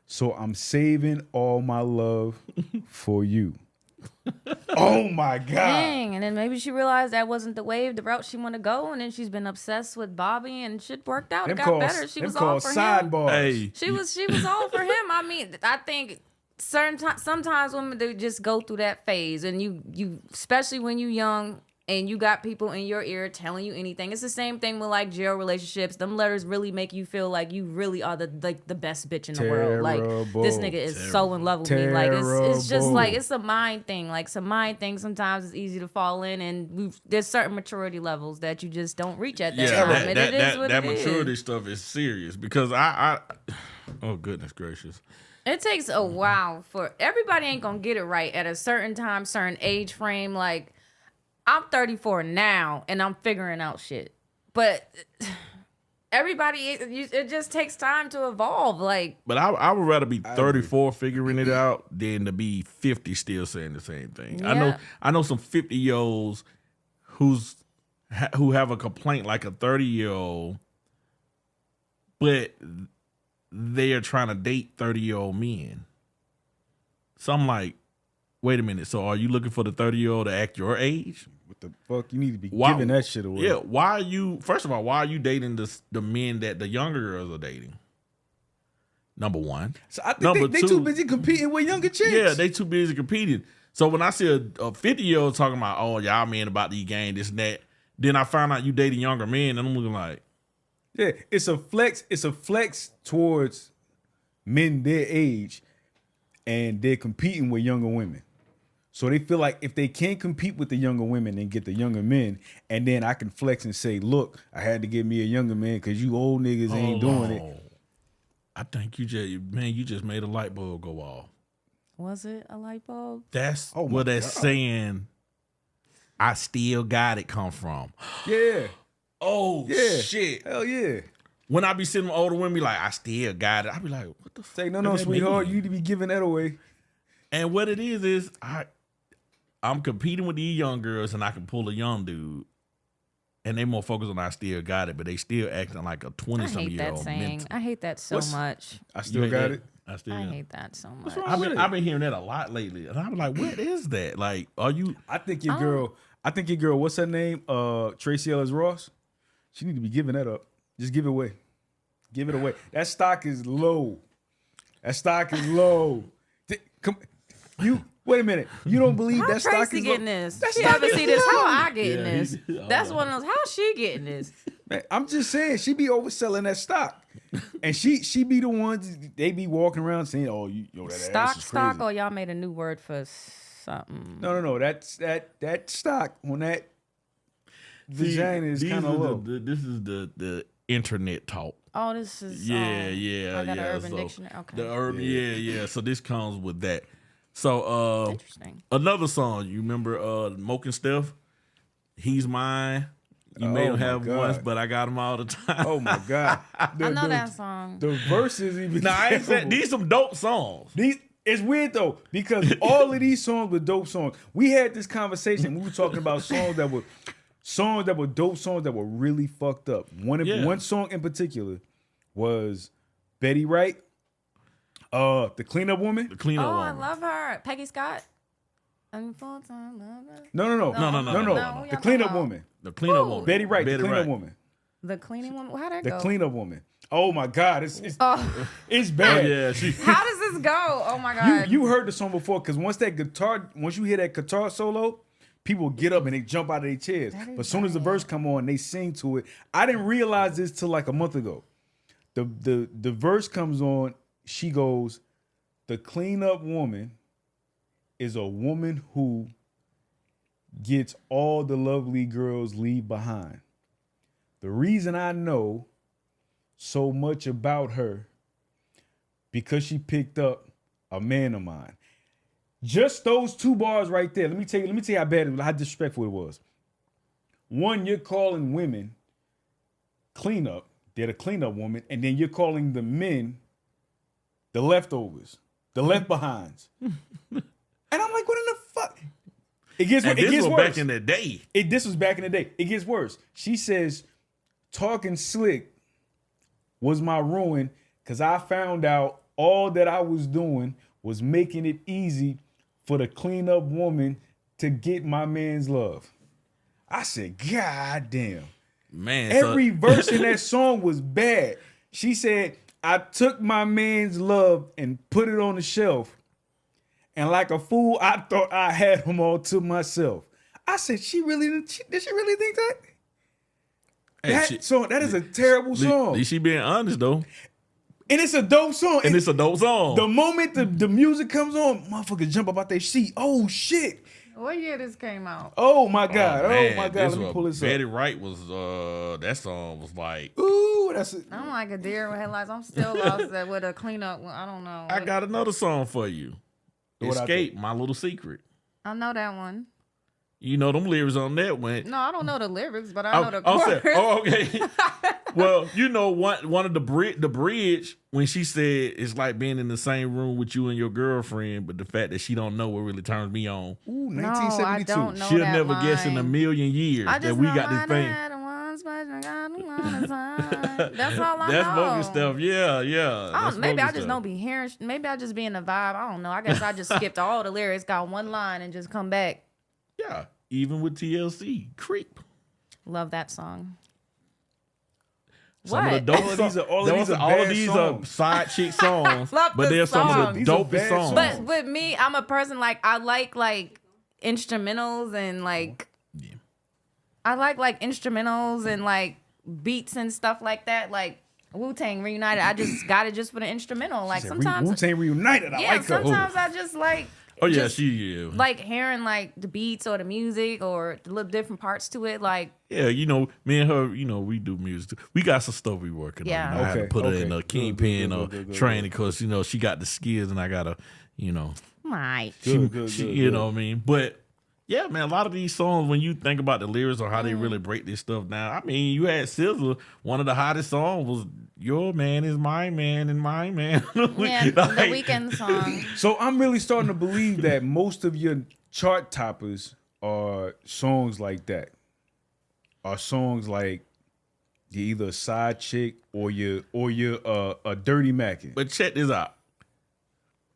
So I'm saving all my love for you. Oh my God. Dang, and then maybe she realized that wasn't the route she wanted to go, and then she's been obsessed with Bobby, and shit worked out. It got better. She was all for him. Hey. She was all for him. I mean, I think sometimes women do just go through that phase, and you especially when you young and you got people in your ear telling you anything. It's the same thing with like jail relationships. Them letters really make you feel like you really are the best bitch in the world. Like this nigga is so in love with me. Like it's just like it's a mind thing. Like it's a mind thing. Sometimes it's easy to fall in, and there's certain maturity levels that you just don't reach at that time. And it is what that it is. maturity stuff is serious because I oh goodness gracious. It takes a while for everybody ain't gonna get it right at a certain time, certain age frame. Like I'm 34 now, and I'm figuring out shit. But everybody, it just takes time to evolve. Like, but I would rather be 34 figuring it out than to be 50 still saying the same thing. Yeah. I know some 50-year-olds who have a complaint like a 30-year-old, but they are trying to date 30-year-old men. So I'm like, wait a minute. So are you looking for the 30-year-old to act your age? What the fuck? You need to be giving that shit away. Yeah. Why are you dating the men that the younger girls are dating? Number one. So I think they too busy competing with younger chicks. Yeah, they too busy competing. So when I see a 50-year-old talking about, oh, y'all men about these games, this and that, then I find out you dating younger men, and I'm looking like, yeah, it's a flex. It's a flex towards men their age, and they're competing with younger women. So they feel like if they can't compete with the younger women and get the younger men, and then I can flex and say, look, I had to get me a younger man because you old niggas ain't doing it. I think you just made a light bulb go off. Was it a light bulb? That's where that saying, I still got it come from. Yeah. Oh, yeah. Shit. Hell yeah. When I be sitting with older women, be like, I still got it. I be like, what the fuck? Say, no, sweetheart, you need to be giving that away. And what it is I'm competing with these young girls, and I can pull a young dude. And they more focused on I still got it, but they still acting like a 20-some-year-old. I hate that so much. I still got it. I hate that so much. I've been hearing that a lot lately, and I'm like, what is that? Like, are you? I think your girl. What's her name? Tracy Ellis Ross. She need to be giving that up. Just give it away. Give it away. That stock is low. Come, wait a minute. You don't believe how that stock Tracy is getting low? this? She ever see this? How I getting this? That's one of those. How's she getting this? Man, I'm just saying she be overselling that stock, and she be the ones they be walking around saying, "Oh, that ass is crazy." Or y'all made a new word for something? No. That's that stock on that vagina is kind of low. This is the internet talk. Oh, this is yeah. I got an Urban Dictionary. Okay. The urban, yeah. So this comes with that. So interesting. Another song you remember, Moke and Steph, He's Mine. You made them my have God. once, but I got them all the time. Oh my God. I know that song. The verses even. Nah, I ain't saying these some dope songs. It's weird though, because all of these songs were dope songs. We had this conversation. We were talking about songs that were dope songs that were really fucked up. One song in particular was Betty Wright, the Cleanup Woman. The Cleanup Woman. I love her. Peggy Scott. I'm full-time lover. No. The Cleanup Woman. The Cleanup Woman. Betty Wright, the Cleanup Wright. Woman. The cleaning woman. How'd that The go? Cleanup Woman. Oh my God, it's Oh, bad. Yeah, how does this go? Oh my God. You heard the song before, because once you hear that guitar solo, people get up and they jump out of their chairs. But as soon as the verse come on, they sing to it. I didn't realize this till like a month ago. The verse comes on, she goes, "The cleanup woman is a woman who gets all the lovely girls leave behind. The reason I know so much about her, because she picked up a man of mine." Just those two bars right there. Let me tell you how bad it was, how disrespectful it was. One, you're calling women cleanup. They're the cleanup woman, and then you're calling the men the leftovers, the left behinds. And I'm like, what in the fuck? It gets worse. Back in the day. This was back in the day. It gets worse. She says, "Talking slick was my ruin, because I found out all that I was doing was making it easy for the cleanup woman to get my man's love." I said, God damn. Man, Every verse in that song was bad. She said, "I took my man's love and put it on the shelf. And like a fool, I thought I had him all to myself." I said, did she really think that? That is a terrible song. At least she being honest though. And it's a dope song. The moment the music comes on, motherfuckers jump up out their seat. Oh shit. What year this came out? Oh my God. Man, Let me pull this Betty up. Wright was that song was like, Ooh, that's it. I'm like a deer with headlights. I'm still lost with a cleanup. I don't know. I got another song for you. What I Escape, My Little Secret. I know that one. You know them lyrics on that one. No, I don't know the lyrics, but I know the chorus. Okay. Well, you know one of the bridge when she said it's like being in the same room with you and your girlfriend, but the fact that she don't know what really turns me on. Ooh, No, 1972. I don't know She'll that never guess in a line. million years I that just we know got this thing. That's all I know. That's vocal stuff. Yeah. Maybe I just stuff. don't be hearing. Maybe I just be in the vibe. I don't know. I guess I just skipped all the lyrics, got one line, and just come back. Yeah, even with TLC, Creep. Love that song. Some What? of the dope All of these are bad songs. side chick songs, Love but the they're some of songs. the These are dopest bad songs. songs. But with me, I'm a person I like instrumentals and I like instrumentals and like beats and stuff like that. Like Wu-Tang Reunited, I just got it just for the instrumental. Like sometimes Wu-Tang Reunited. I like her. sometimes I just like. Oh yeah, just, like hearing like the beats or the music or the little different parts to it. Like yeah, you know, me and her, you know, we do music too. We got some stuff we working Yeah. on. You know, I had to put her in a kingpin or good, training because you know she got the skills and I gotta, you know, right. she, you know what I mean. But yeah, man, a lot of these songs when you think about the lyrics or how they really break this stuff down. I mean, you had SZA. One of the hottest songs was "Your Man Is My Man and My Man." Yeah, the Weekend song. So I'm really starting to believe that most of your chart toppers are songs like that. Are songs like you're either a side chick or you're a dirty mackin'. But check this out.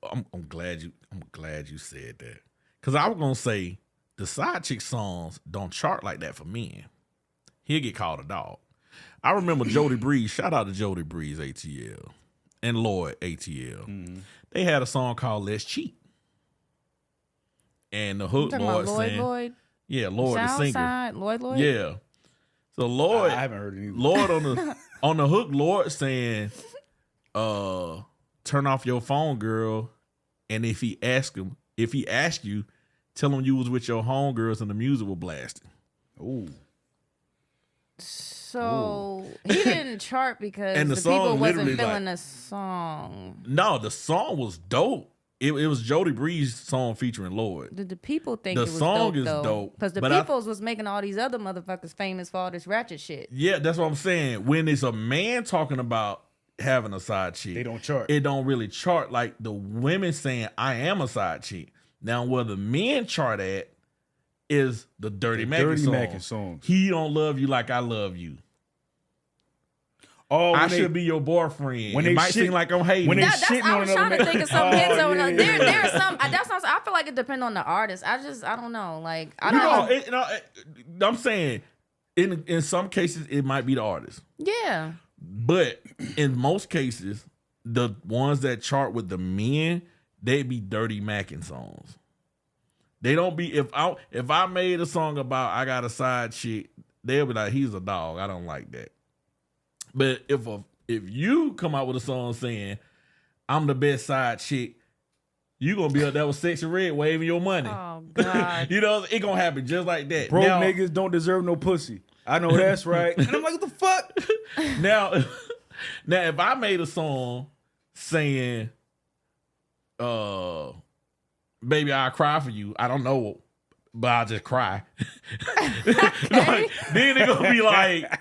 I'm glad you said that because I was gonna say the side chick songs don't chart like that for men. He'll get called a dog. I remember Jody Breeze. Shout out to Jody Breeze ATL and Lloyd ATL. Mm-hmm. They had a song called "Let's Cheat," and the hook Talking Lloyd about Lloyd saying, Lloyd. "Yeah, Lloyd the singer, Southside, Lloyd. yeah." So Lloyd, I haven't heard it either. Lord on the hook, Lord saying, "Turn off your phone, girl." And if he asks you, tell him you was with your homegirls and the music was blasting. Ooh. So he didn't chart because And the the song people wasn't literally, feeling like- the song. No, the song was dope. it was Jody Bree's song featuring Lloyd. The people think The it was song dope, is though. dope, Because the but Peoples was making all these other motherfuckers famous for all this ratchet shit. Yeah, that's what I'm saying. When it's a man talking about having a side chick, They don't chart. It don't really chart like the women saying, I am a side chick. Now, where the men chart at is the Dirty Mackin song. He don't love you like I love you. Oh, I should be your boyfriend. When it they might seem like I'm hating. when they I on was another trying to man. think of some hits on yeah. there are some. That's not. I feel like it depends on the artist. I don't know. Like I don't know. I'm saying in some cases it might be the artist, Yeah. but in most cases, the ones that chart with the men, they be Dirty Mackin songs. They don't be if I made a song about I got a side chick, they'll be like, he's a dog. I don't like that. But if you come out with a song saying I'm the best side chick, you gonna be up there with Sexy Red waving your money. Oh God. You know, it gonna happen just like that. Bro, niggas don't deserve no pussy. I know that's right. And I'm like, what the fuck? Now, if I made a song saying, baby, I'll cry for you. I don't know, but I'll just cry. Like, then they gonna be like,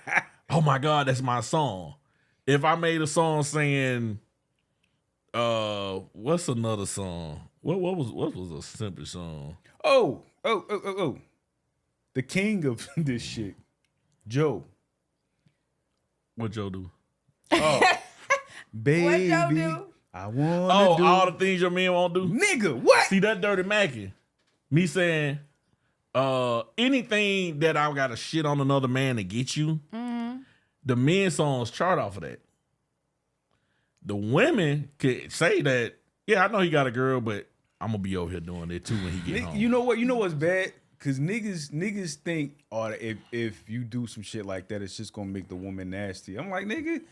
oh my God, that's my song. If I made a song saying, what's another song? What was a simple song? Oh. The king of this shit, Joe. What Joe do? Oh, baby, What Joe do? I want to do all the things your men won't do. Nigga, what? See that Dirty Mackin? Me saying, anything that I gotta shit on another man to get you, the men songs chart off of that. The women could say that, yeah, I know he got a girl, but I'm gonna be over here doing it too when he get home. You know what? You know what's bad? Cause niggas think, oh, if you do some shit like that, it's just gonna make the woman nasty. I'm like, nigga,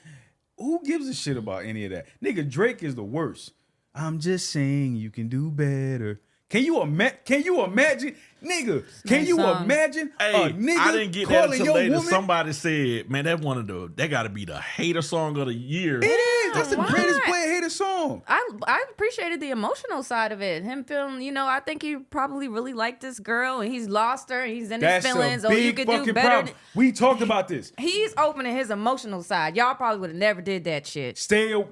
who gives a shit about any of that? Nigga, Drake is the worst. I'm just saying you can do better. Can you imagine, nigga? Can you imagine a nigga I didn't get that calling until your later. woman? Somebody said, man, that gotta be the hater song of the year. It is. That's the Why? greatest player hater song. I appreciated the emotional side of it. Him feeling, I think he probably really liked this girl and he's lost her and he's in That's his feelings. a Or you big could fucking do better. problem. We talked about this. He's opening his emotional side. Y'all probably would have never did that shit.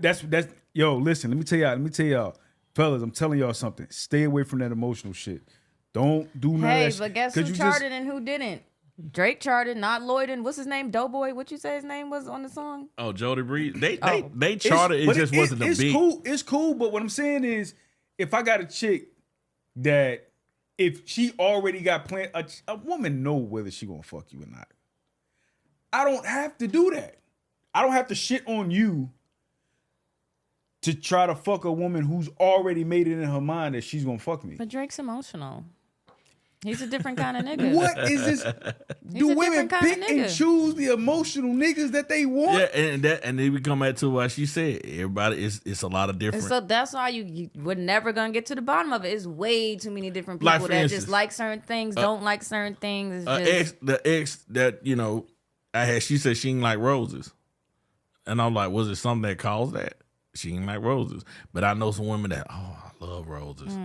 That's yo. Listen, let me tell y'all, fellas. I'm telling y'all something. Stay away from that emotional shit. Don't do none of Hey, that shit. but guess who charted and who didn't? Drake charted, not Lloyd and what's his name? Doughboy. What you say his name was on the song? Oh, Jody Breeze. They charted. It just wasn't the big. Cool. It's cool. But what I'm saying is, if I got a chick that if she already got planned, a woman know whether she gonna fuck you or not. I don't have to do that. I don't have to shit on you to try to fuck a woman who's already made it in her mind that she's gonna fuck me. But Drake's emotional. He's a different kind of nigga. What is this? Do women pick and choose the emotional niggas that they want? Yeah, and then we come back to what she said. Everybody, it's a lot of different. And so that's why you were never gonna get to the bottom of it. It's way too many different people Like, for that instance, just like certain things, don't like certain things. It's the ex that I had. She said she didn't like roses, and I'm like, was it something that caused that? She didn't like roses, but I know some women that I love roses.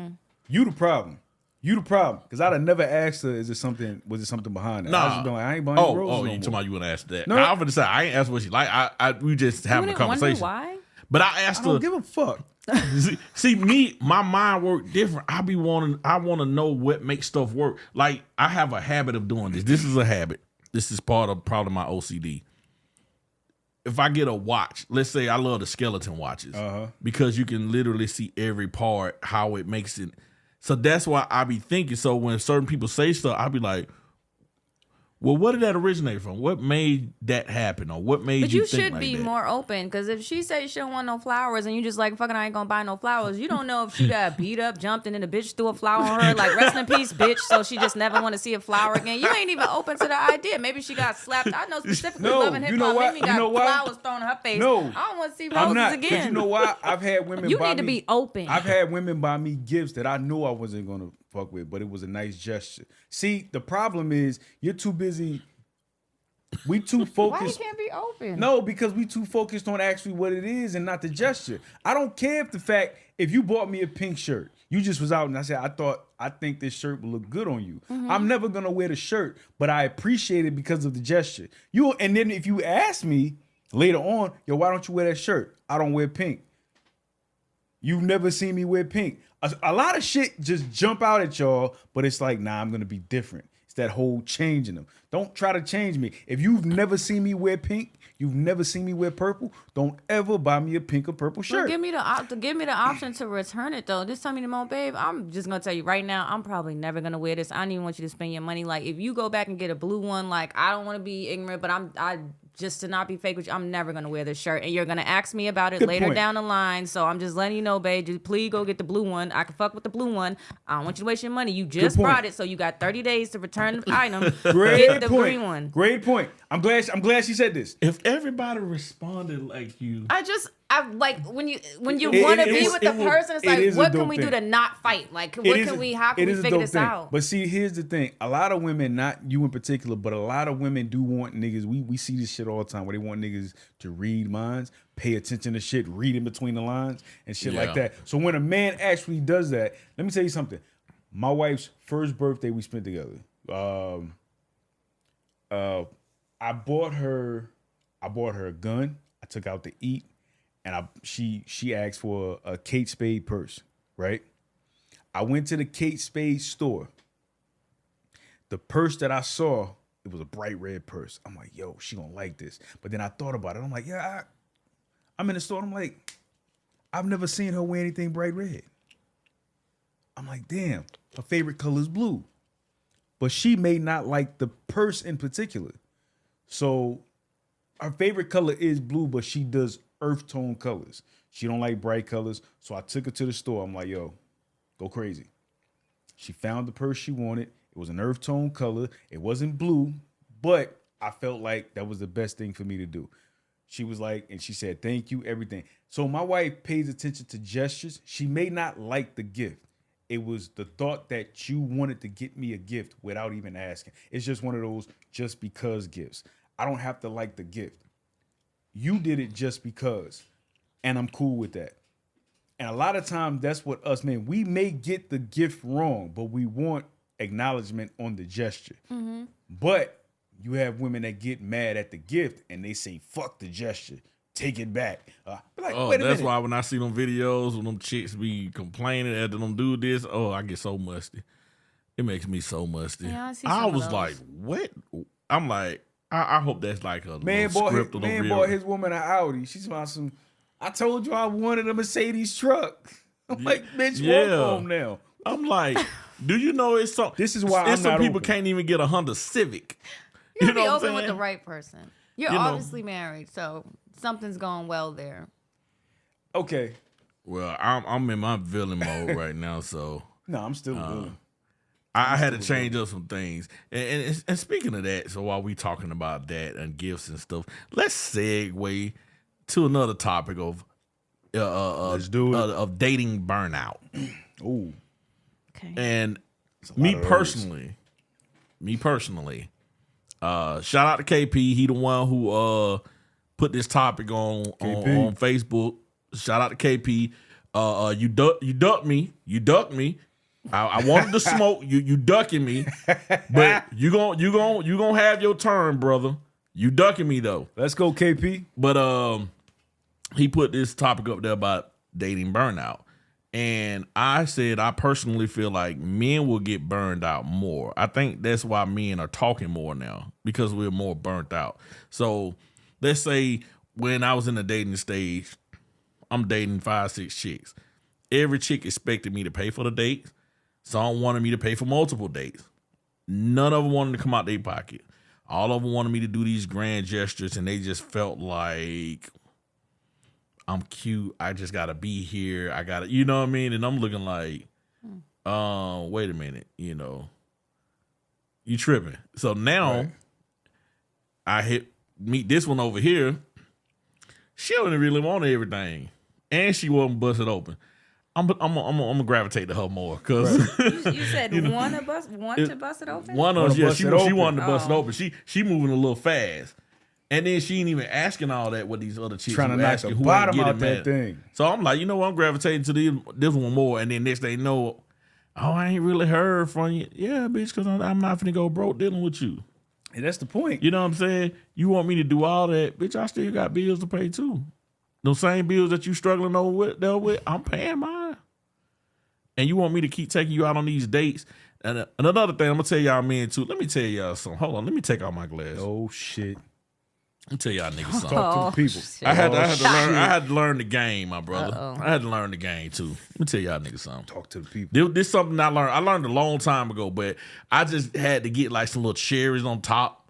You the problem. Because I'd have never asked her, was it something behind that? Nah. I was just been like, I ain't buying roses no you more. talking about you want to ask that? No. I was gonna say I ain't asked what she like. We just having a conversation. Why? But I asked I don't her. give a fuck. See me, my mind work different. I want to know what makes stuff work. Like I have a habit of doing this. This is a habit. This is part of probably my OCD. If I get a watch, let's say I love the skeleton watches because you can literally see every part, how it makes it. So that's why I be thinking. So when certain people say stuff, I be like, well, what did that originate from? What made that happen? Or what made you think like that? But you should be more open, because if she says she don't want no flowers and you just like, fucking, I ain't gonna buy no flowers, you don't know if she got beat up, jumped, and then the bitch threw a flower on her, like, rest in peace, bitch, so she just never want to see a flower again. You ain't even open to the idea. Maybe she got slapped. I know specifically loving hip hop. Maybe got flowers thrown in her face. No. I don't want to see I'm roses not. again. Because you know why? I've had women You buy need to me- be open. I've had women buy me gifts that I knew I wasn't going to fuck with, but it was a nice gesture. See, the problem is you're too busy We too Why you focused. can't be open? No, because we too focused on actually what it is and not the gesture. I don't care if the fact if you bought me a pink shirt, you just was out and I said I think this shirt will look good on you. I'm never gonna wear the shirt, but I appreciate it because of the gesture. And then if you ask me later on, yo, why don't you wear that shirt? I don't wear pink. You've never seen me wear pink. A lot of shit just jump out at y'all, but it's like, nah, I'm gonna be different. It's that whole changing them. Don't try to change me. If you've never seen me wear pink, you've never seen me wear purple, don't ever buy me a pink or purple shirt. Well, give me the option to return it though. Just tell me tomorrow, babe. I'm just gonna tell you right now. I'm probably never gonna wear this. I don't even want you to spend your money. Like if you go back and get a blue one, like I don't want to be ignorant, but I just to not be fake with you, I'm never gonna wear this shirt, and you're gonna ask me about it later down the line. So I'm just letting you know, babe. Just please go get the blue one. I can fuck with the blue one. I don't want you to waste your money. You just brought it, so you got 30 days to return the item. Get the green one. Great point. I'm glad she said this. If everybody responded like you, I like when you want to be with the person. It's like, what can we do to not fight? Like, how can we figure this out? But see, here's the thing: a lot of women, not you in particular, but a lot of women do want niggas. We see this shit all the time where they want niggas to read minds, pay attention to shit, read in between the lines, and shit like that. So when a man actually does that, let me tell you something. My wife's first birthday we spent together. I bought her a gun. I took out to eat. And she asked for a Kate Spade purse, right? I went to the Kate Spade store. The purse that I saw, it was a bright red purse. I'm like, yo, she gonna like this. But then I thought about it. I'm like, yeah, I'm in the store. I'm like, I've never seen her wear anything bright red. I'm like, damn, her favorite color is blue. But she may not like the purse in particular. So her favorite color is blue, but she does earth tone colors. She don't like bright colors. So I took her to the store. I'm like, yo, go crazy. She found the purse she wanted. It was an earth tone color. It wasn't blue, but I felt like that was the best thing for me to do. She was like, and she said, thank you, everything. So my wife pays attention to gestures. She may not like the gift. It was the thought that you wanted to get me a gift without even asking. It's just one of those just because gifts. I don't have to like the gift. You did it just because, and I'm cool with that. And a lot of times that's what us men, we may get the gift wrong, but we want acknowledgement on the gesture. Mm-hmm. But you have women that get mad at the gift and they say, fuck the gesture, take it back. That's why when I see them videos when them chicks be complaining after them do this, I get so musty. It makes me so musty. Yeah, I was like, what? I'm like, I hope that's like a man bought his woman an Audi. She's about some. I told you I wanted a Mercedes truck. I'm like, bitch, walk home now. I'm like, do you know it's so? This is why some people can't even get a Honda Civic. You know, be open with the right person. You're obviously married, so something's going well there. Okay. Well, I'm in my villain mode right now, so no, I'm still villain. I had to change up some things. And speaking of that, so while we talking about that and gifts and stuff, let's segue to another topic of let's do it. Of dating burnout. Ooh. Okay. And me personally, shout out to KP. He the one who put this topic on Facebook. Shout out to KP. You ducked me. I wanted to smoke. You ducking me, but you gonna have your turn, brother. You ducking me though. Let's go, KP. But he put this topic up there about dating burnout, and I said I personally feel like men will get burned out more. I think that's why men are talking more now because we're more burnt out. So let's say when I was in the dating stage, I'm dating 5-6 chicks. Every chick expected me to pay for the dates. Some wanted me to pay for multiple dates. None of them wanted to come out their pocket. All of them wanted me to do these grand gestures, and they just felt like I'm cute. I just gotta be here. I gotta, you know what I mean? And I'm looking like, wait a minute, you tripping. So now I meet this one over here. She don't really want everything, and she wasn't busted open. I'm gonna gravitate to her more because You said one to bust it open. One of us, she wanted to bust it Oh. open. She moving a little fast, and then she ain't even asking all that with these other chicks Trying to who knock asking the who bottom ain't getting out that mad. thing. So I'm like, you know what? I'm gravitating to this one more, and then next thing you know, oh, I ain't really heard from you. Yeah, bitch, because I'm not finna go broke dealing with you. And that's the point. You know what I'm saying? You want me to do all that, bitch? I still got bills to pay too. Those same bills that you struggling over with, I'm paying mine. And you want me to keep taking you out on these dates? And another thing, I'm gonna tell y'all men too. Let me tell y'all something. Hold on, let me take out my glass. Oh shit. Let me tell y'all niggas something. Talk to the people. Shit. I had to learn the game, my brother. Uh-oh. I had to learn the game too. Let me tell y'all niggas something. Talk to the people. This is something I learned. I learned a long time ago, but I just had to get like some little cherries on top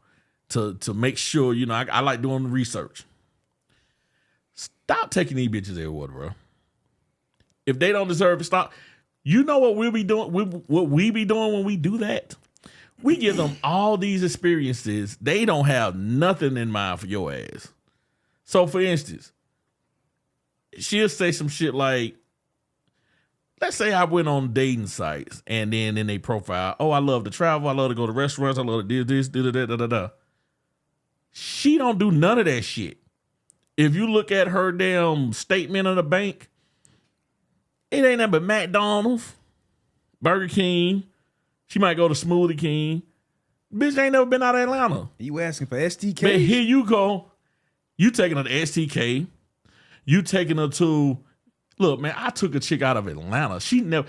to make sure, you know, I like doing the research. Stop taking these bitches everywhere, bro. If they don't deserve it, stop. You know what we'll be doing? What we be doing when we do that? We give them all these experiences. They don't have nothing in mind for your ass. So, for instance, she'll say some shit like, let's say I went on dating sites and then in their profile, oh, I love to travel. I love to go to restaurants. I love to do this, da, da, da, da, da. She don't do none of that shit. If you look at her damn statement of the bank, it ain't nothing but McDonald's, Burger King. She might go to Smoothie King. Bitch ain't never been out of Atlanta. You asking for STK? But here you go. You taking her to STK. You taking her to, look, man, I took a chick out of Atlanta. She never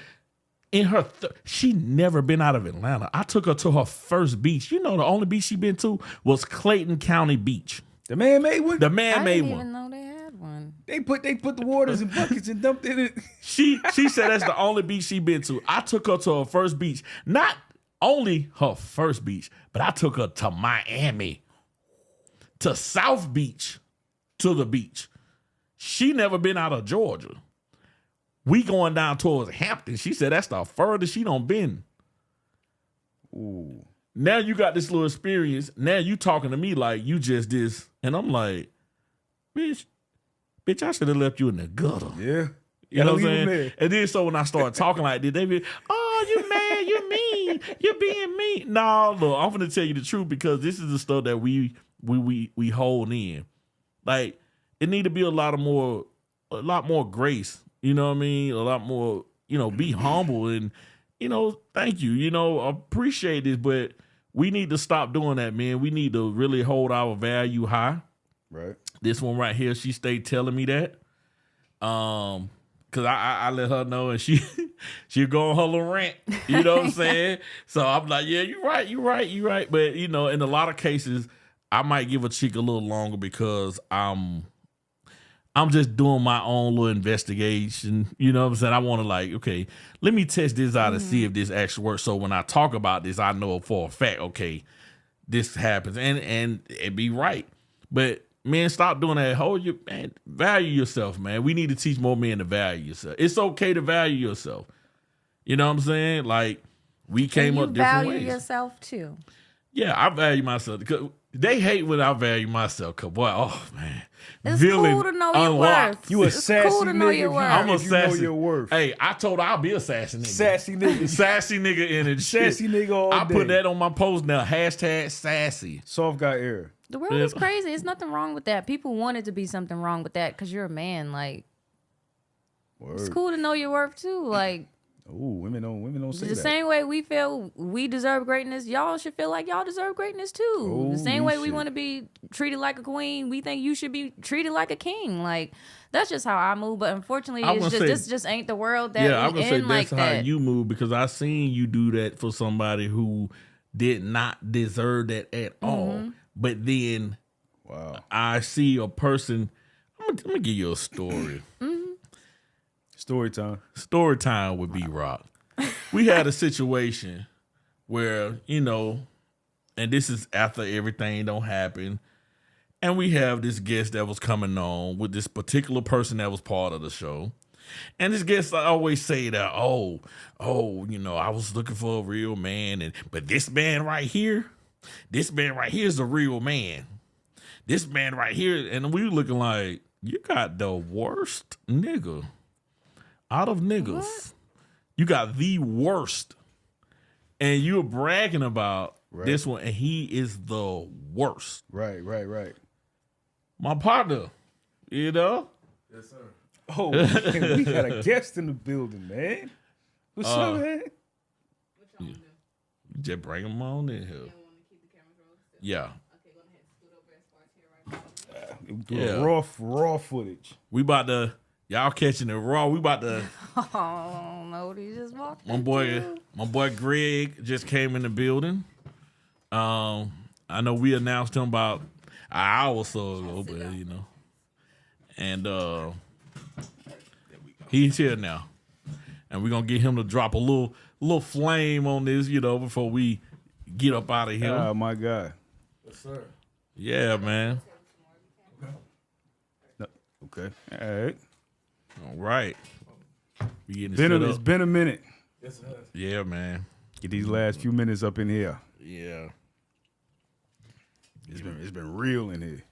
been out of Atlanta. I took her to her first beach. You know, the only beach she been to was Clayton County Beach. The man made one? The man I made didn't one. even know they had one. They put the waters in buckets and dumped it in. She said that's the only beach she been to. I took her to her first beach. Not only her first beach, but I took her to Miami, to South Beach, to the beach. She never been out of Georgia. We going down towards Hampton. She said that's the furthest she done been. Ooh. Now you got this little experience. Now you talking to me like you just this. And I'm like, bitch, I should have left you in the gutter. Yeah. You know what I'm leave 'em saying? there. And then so when I start talking like this, they be, oh, you mad, you mean, you being mean. No, look, I'm gonna tell you the truth because this is the stuff that we hold in. Like, it need to be a lot more grace. You know what I mean? A lot more, you know, be humble and, you know, thank you. You know, appreciate this, but we need to stop doing that, man. We need to really hold our value high. Right. This one right here, she stayed telling me that. Cause I let her know and she'll go on her little rant. You know what I'm saying? So I'm like, yeah, you're right. But you know, in a lot of cases, I might give a chick a little longer because I'm just doing my own little investigation. You know what I'm saying? I want to like, okay, let me test this out and see if this actually works. So when I talk about this, I know for a fact, okay, this happens and it be right. But man, stop doing that. Value yourself, man. We need to teach more men to value yourself. It's okay to value yourself. You know what I'm saying? Like we came up different ways. You value yourself too. Yeah, I value myself because they hate when I value myself. Cause boy, oh man, It's cool to know your worth. You a It's sassy cool to know nigga your if worth. I'm a if you know sassy. your worth. Hey, I told her I'll be a sassy nigga. Sassy nigga. Sassy nigga in it. Sassy nigga all I day. put that on my post now. Hashtag sassy. Soft guy air. The world is crazy. There's nothing wrong with that. People want it to be something wrong with that because you're a man. Like, Word. it's cool to know your worth too. Like, Ooh, women don't say the that. same way we feel we deserve greatness, y'all should feel like y'all deserve greatness too. Oh, the same we way we should. want to be treated like a queen, we think you should be treated like a king. Like, that's just how I move. But unfortunately, this just ain't the world that I'm we gonna say in like that's how that. you move because I seen you do that for somebody who did not deserve that at all. But then Wow. I see a person. I'm gonna give you a story. Story time. Story time with B-Rock. We had a situation where, you know, and this is after everything don't happen, and we have this guest that was coming on with this particular person that was part of the show. And this guest always say that, oh, you know, I was looking for a real man, but this man right here is the real man. This man right here, and we were looking like, you got the worst nigga out of niggas, you got the worst. And you're bragging about this one, and he is the worst. Right. My partner, you know? Yes, sir. Oh, man, we got a guest in the building, man. What's up, man? Just bring him on in here. Yeah. Raw footage. We about to, y'all catching it raw. We about to. Oh no, he just walked. My boy Greg just came in the building. I know we announced him about an hour or so ago, but you know, and he's here now, and we're gonna get him to drop a little flame on this, you know, before we get up out of here. Oh my God. Yes, sir. Yeah, man. Okay. All right. All right. We getting It's been a minute. Yes, it has. Yeah, man. Get these last few minutes up in here. Yeah. It's been real in here.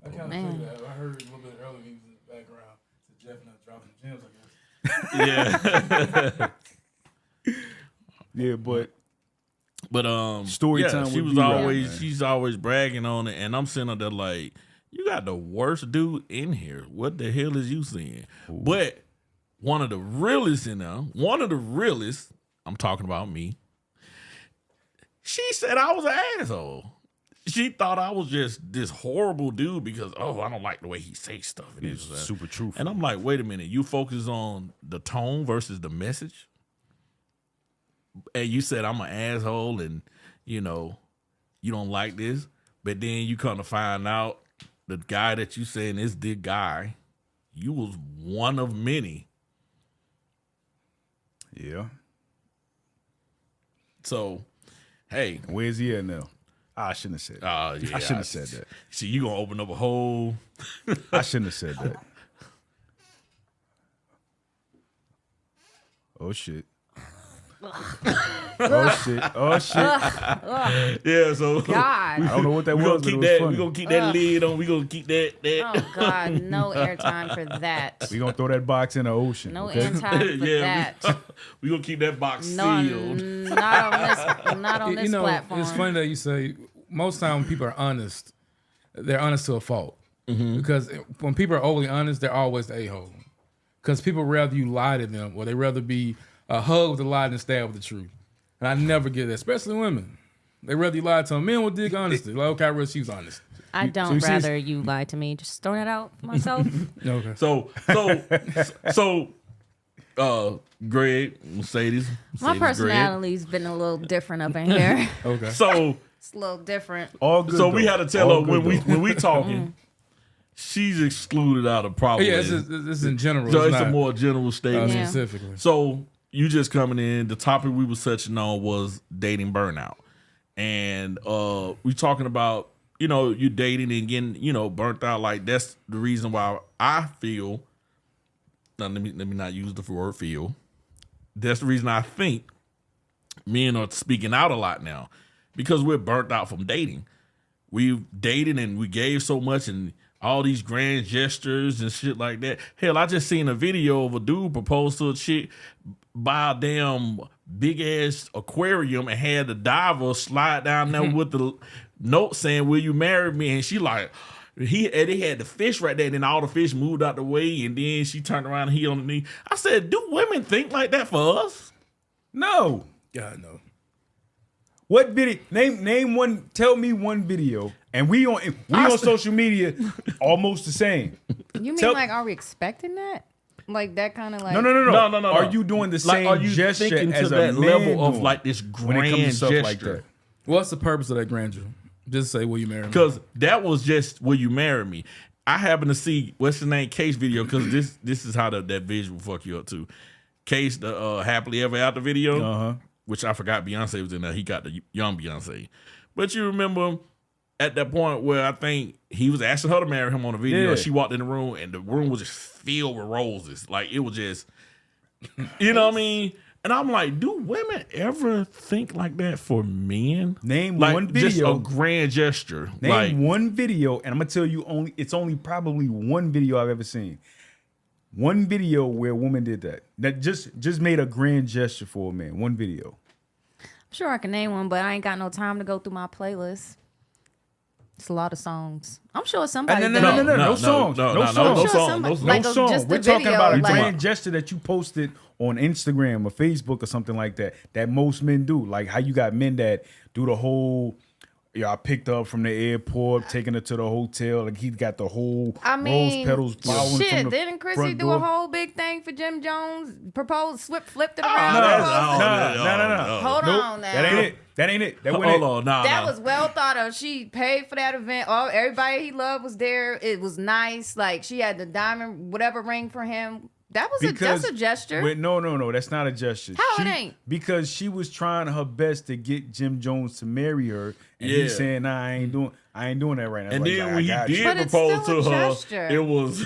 I kind of figured that. I heard a little bit earlier he was in the background. So Jeff not dropping gems, I guess. Yeah. Yeah, but story time she with was B-Rock, always man. she's always bragging on it, and I'm sitting there like, you got the worst dude in here. What the hell is you seeing? Ooh. But one of the realest in there, I'm talking about me. She said I was an asshole. She thought I was just this horrible dude because, I don't like the way he says stuff. it's super truthful. And I'm like, wait a minute, you focus on the tone versus the message? And you said I'm an asshole and, you know, you don't like this. But then you come to find out the guy that you saying is the guy, you was one of many. Yeah. So, hey. Where's he at now? I shouldn't have said that. Yeah, I shouldn't have said that. See, you going to open up a whole... I shouldn't have said that. Oh, shit. Oh, shit. Yeah, so... God. I don't know what that we was, gonna but keep it was that. funny. We gonna keep that lid on. We gonna keep that. Oh God, no airtime for that. We gonna throw that box in the ocean. No okay? airtime for that. We gonna keep that box No, sealed. not on this platform. It's funny that you say most time when people are honest, they're honest to a fault. Because when people are overly honest, they're always the a-hole. Because people rather you lie to them, or they rather be hugged with a lie than stab with the truth. And I never get that, especially women. They rather you lie to them. Men will dig honesty. Like, okay, I read she was honest. I don't rather you lie to me. Just throwing it out for myself. Okay. So, Greg, Mercedes My personality's been a little different up in here. Okay. So It's a little different. All good. So we though. had to tell All her good, when we talking, she's excluded out of probably. Yeah, this is in general. So it's not, a more general statement. Yeah. specifically. So you just coming in. The topic we were touching on was dating burnout, and we talking about you dating and getting burnt out. Like that's the reason why I feel. Now let me not use the word feel. That's the reason I think men are speaking out a lot now because we're burnt out from dating. We've dated and we gave so much and all these grand gestures and shit like that. Hell, I just seen a video of a dude propose to a chick by a damn big ass aquarium and had the diver slide down there with the note saying, "Will you marry me?" And she like, they had the fish right there, and then all the fish moved out the way, and then she turned around and he on the knee. I said, "Do women think like that for us?" No. God, no. What video? Name one. Tell me one video. And we on social media, almost the same. You mean are we expecting that? Like that kind of like No. Are you doing the same Are you gesture thinking as to a that man level of doing like this when it comes to grand stuff gesture? like that? What's the purpose of that grandeur? Just say, "Will you marry me?" Because that was just, "Will you marry me?" I happened to see what's his name Case video because this is how that visual fuck you up too. Case the happily ever after video, which I forgot Beyonce was in there. He got the young Beyonce, but you remember at that point where I think he was asking her to marry him on the video. Yeah. She walked in the room and the room was just filled with roses. Like it was just, you know what I mean? And I'm like, do women ever think like that for men? Name like, one video. Just a grand gesture. Name one video, and I'm gonna tell you it's only probably one video I've ever seen. One video where a woman did that. That just made a grand gesture for a man. One video. I'm sure I can name one, but I ain't got no time to go through my playlist. It's a lot of songs. I'm sure somebody. No songs. No songs. Like No song. just We're the talking video, about a like- grand gesture that you posted on Instagram or Facebook or something like that. That most men do. Like how you got men that do the whole. I picked up from the airport, taking her to the hotel. Like he got the whole rose petals flowering shit. from the Didn't Chrissy front do door. a whole big thing for Jim Jones? Proposed, flipped it No. around. Hold on now. That ain't it. That ain't it. That Hold on, That was well thought of. She paid for that event. Everybody he loved was there. It was nice. Like she had the diamond, whatever ring for him. That was that's a gesture. No, that's not a gesture. How it ain't? Because she was trying her best to get Jim Jones to marry her, and he's saying, "Nah, I ain't doing that right now." And like, then when he But did it's propose still to a her, gesture. it was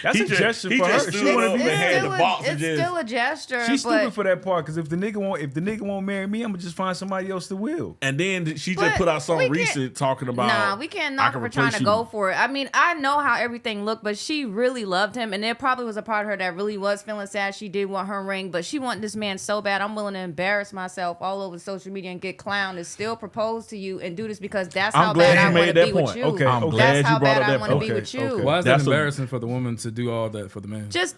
That's a gesture for her. She wanted wanna to have the box and It's just. still a gesture. She's but stupid for that part. Because if the nigga won't marry me, I'm gonna just find somebody else that will. And then she But just put out we something can't- recent talking about. Nah, we can't I knock can her for trying replace to you. go for it. I mean, I know how everything looked, but she really loved him, and there probably was a part of her that really was feeling sad. She did want her ring, but she wanted this man so bad. I'm willing to embarrass myself all over social media and get clowned and still propose to you and do this because that's I'm how glad bad I you want made to that be point. with you. Okay, I'm okay. glad That's how you brought bad up I that want to point. be with you. okay. Why is that That's embarrassing for the woman to do all that for the man? Just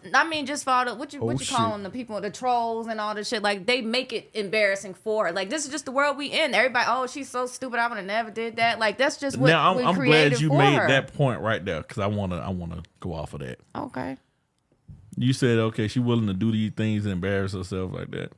for all the what you Oh, call them, the people, the trolls and all this shit. Like they make it embarrassing for her. Like this is just the world we in. Everybody, oh, she's so stupid. I would have never did that. Like that's just what Now we I'm created glad you for made her. that point right there because I wanna go off of that. Okay. You said okay, she willing to do these things and embarrass herself like that.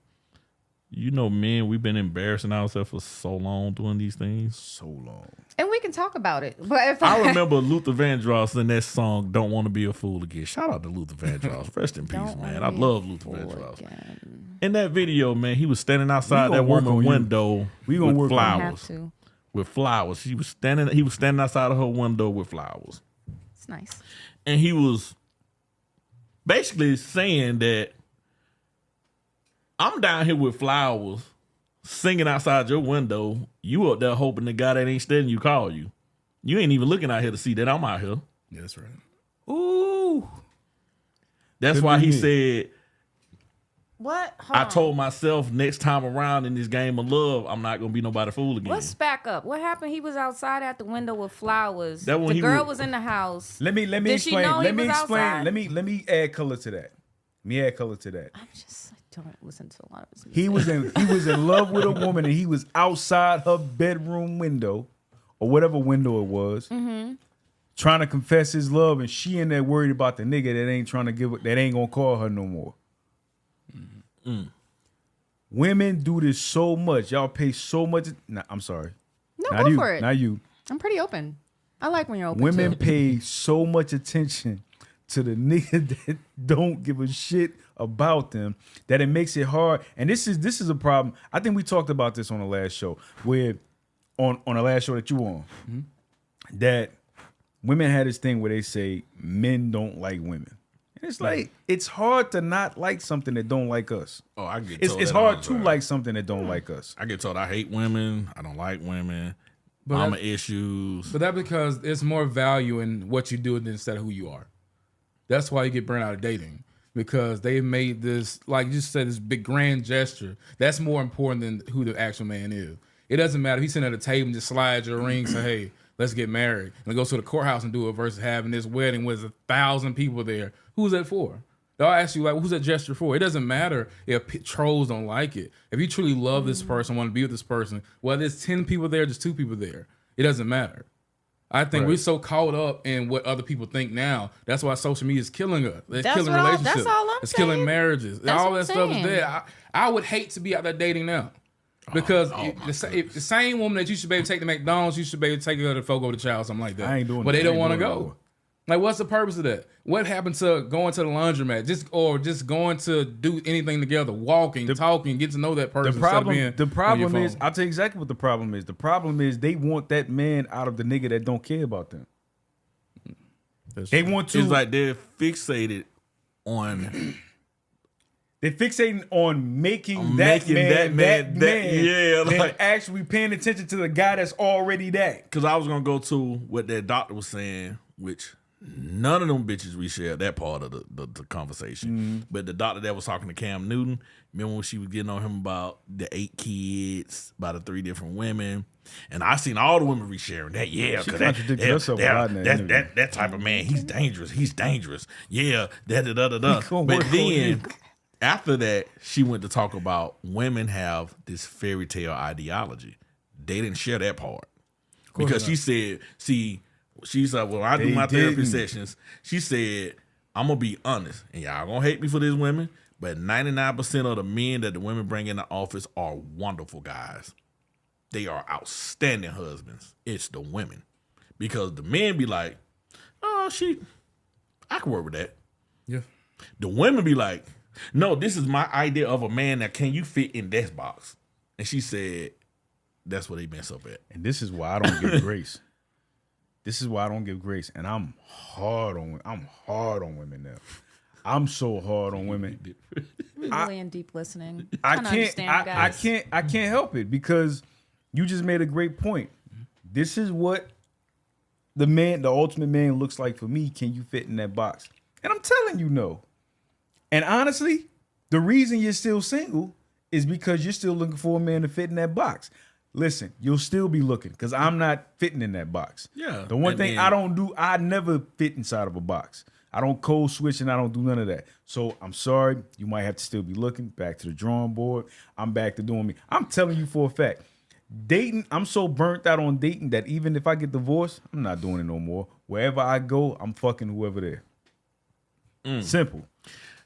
You know, men, we've been embarrassing ourselves for so long doing these things. So long. And we can talk about it. But if I remember Luther Vandross in that song "Don't Want to Be a Fool Again." Shout out to Luther Vandross. Rest in peace, Don't man. wanna I be love a Luther fool Vandross. again. In that video, man, he was standing outside We that gonna work woman's on you. window We gonna with work on you. Have flowers. to. With flowers. He was standing outside of her window with flowers. It's nice. And he was basically saying that I'm down here with flowers, singing outside your window. You up there hoping the guy that ain't studying you call you. You ain't even looking out here to see that I'm out here. Yeah, that's right. Ooh. That's Could why be he me. said, What? Hold I on. told myself next time around in this game of love, I'm not gonna be nobody fool again. Let's back up. What happened? He was outside at the window with flowers. That when The he girl was- was in the house. Let me Did she explain. know he Let me was explain. outside? Let me add color to that. Let me add color to that. I don't listen to a lot of his music. He was in love with a woman and he was outside her bedroom window or whatever window it was, trying to confess his love, and she in there worried about the nigga that ain't trying to that ain't gonna call her no more. Women do this so much. Y'all pay so much. Nah, I'm sorry. No, Not go you. for it. Not you. I'm pretty open. I like when you're open. Women too. pay so much attention to the nigga that don't give a shit about them that it makes it hard. And this is a problem. I think we talked about this on the last show, where on the last show that you were on, that women had this thing where they say men don't like women. And it's like it's hard to not like something that don't like us. Oh, I get It's told it's that all hard the to time. like something that don't like us. I get told I hate women. I don't like women. But Mama that- issues. But that's because there's more value in what you do instead of who you are. That's why you get burnt out of dating, because they made this, like you said, this big grand gesture. That's more important than who the actual man is. It doesn't matter if he's sitting at a table and just slides your ring, say, hey, let's get married, and goes to the courthouse and do it versus having this wedding with 1,000 people there. Who's that for? They'll ask you, like, who's that gesture for? It doesn't matter if trolls don't like it. If you truly love this person, want to be with this person, whether it's 10 people there, just 2 people there, it doesn't matter. I think we're so caught up in what other people think now. That's why social media is killing us. It's killing relationships. That's all I'm It's saying. killing marriages. That's all what that I'm stuff is saying. there. I would hate to be out there dating now. Because if the same woman that you should be able to take to McDonald's, you should be able to take her to Fogo de Chao, something like that. I ain't doing But that. they I don't ain't want to doing that, go. boy. Like, what's the purpose of that? What happened to going to the laundromat? Just going to do anything together, walking, talking, get to know that person. The instead of problem, being the on your problem is, phone. I'll tell you exactly what the problem is. The problem is they want that man out of the nigga that don't care about them. That's They true. want to. It's like they're fixated on They're fixating on making On that making man that man, yeah, than like- actually paying attention to the guy that's already that. because I was gonna go to what that doctor was saying, which None of them bitches we shared that part of the conversation. But the doctor that was talking to Cam Newton, remember when she was getting on him about the 8 kids, about the 3 different women, and I seen all the women resharing that. Yeah, She because contradicted herself a lot in that interview. that type of man, he's dangerous. He's dangerous. Yeah, da da da da da. He gonna But work on then you. after that, she went to talk about women have this fairy tale ideology. They didn't share that part because she said, see. She's like, well, I do my therapy sessions. She said, I'm going to be honest, and y'all going to hate me for this, women, but 99% of the men that the women bring in the office are wonderful guys. They are outstanding husbands. It's the women. Because the men be like, oh, I can work with that. Yeah. The women be like, no, this is my idea of a man that can you fit in this box? And she said, that's what they been so bad. And this is why I don't give grace. This is why I don't give grace, and I'm hard on women now. I'm so hard on women. Really in deep listening. I Kinda can't. understand, guys. I can't help it because you just made a great point. This is what the ultimate man looks like for me. Can you fit in that box? And I'm telling you, no. And honestly, the reason you're still single is because you're still looking for a man to fit in that box. Listen, you'll still be looking because I'm not fitting in that box. Yeah. The one and thing then- I don't do, I never fit inside of a box. I don't code switch and I don't do none of that. So I'm sorry, you might have to still be looking back to the drawing board. I'm back to doing me. I'm telling you for a fact, dating, I'm so burnt out on dating that even if I get divorced, I'm not doing it no more. Wherever I go, I'm fucking whoever there. Simple.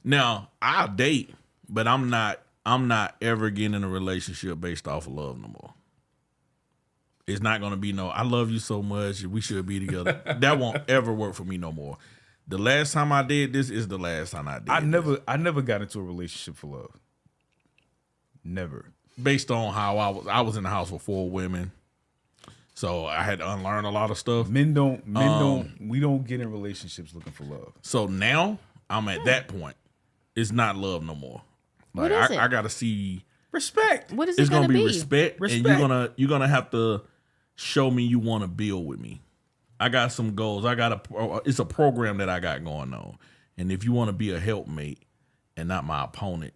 Now, I'll date, but I'm not ever getting in a relationship based off of love no more. It's not gonna be no, I love you so much, we should be together. That won't ever work for me no more. The last time I did this is the last time I did this. I never got into a relationship for love. Never. Based on how I was in the house with 4 women. So I had to unlearn a lot of stuff. We don't get in relationships looking for love. So now I'm at that point. It's not love no more. Like What is it? I gotta see. Respect. What is It's it going gonna to be be? respect, and you're gonna have to show me you want to build with me. I got some goals. It's a program that I got going on, and if you want to be a helpmate and not my opponent,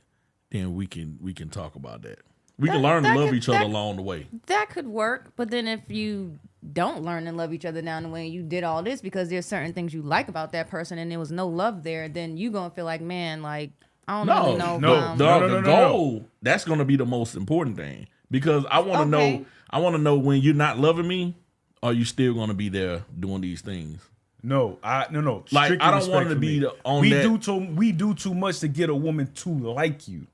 then we can talk about that. We can learn to love each other along the way. That could work, but then if you don't learn and love each other down the way, and you did all this because there's certain things you like about that person and there was no love there, then you gonna feel like, man, like I don't really know. The goal, that's gonna be the most important thing because I want to Okay. know. I want to know when you're not loving me, are you still gonna be there doing these things? No. Like, Strictly I don't respect want it to for be me. on we that- we do too much to get a woman to like you,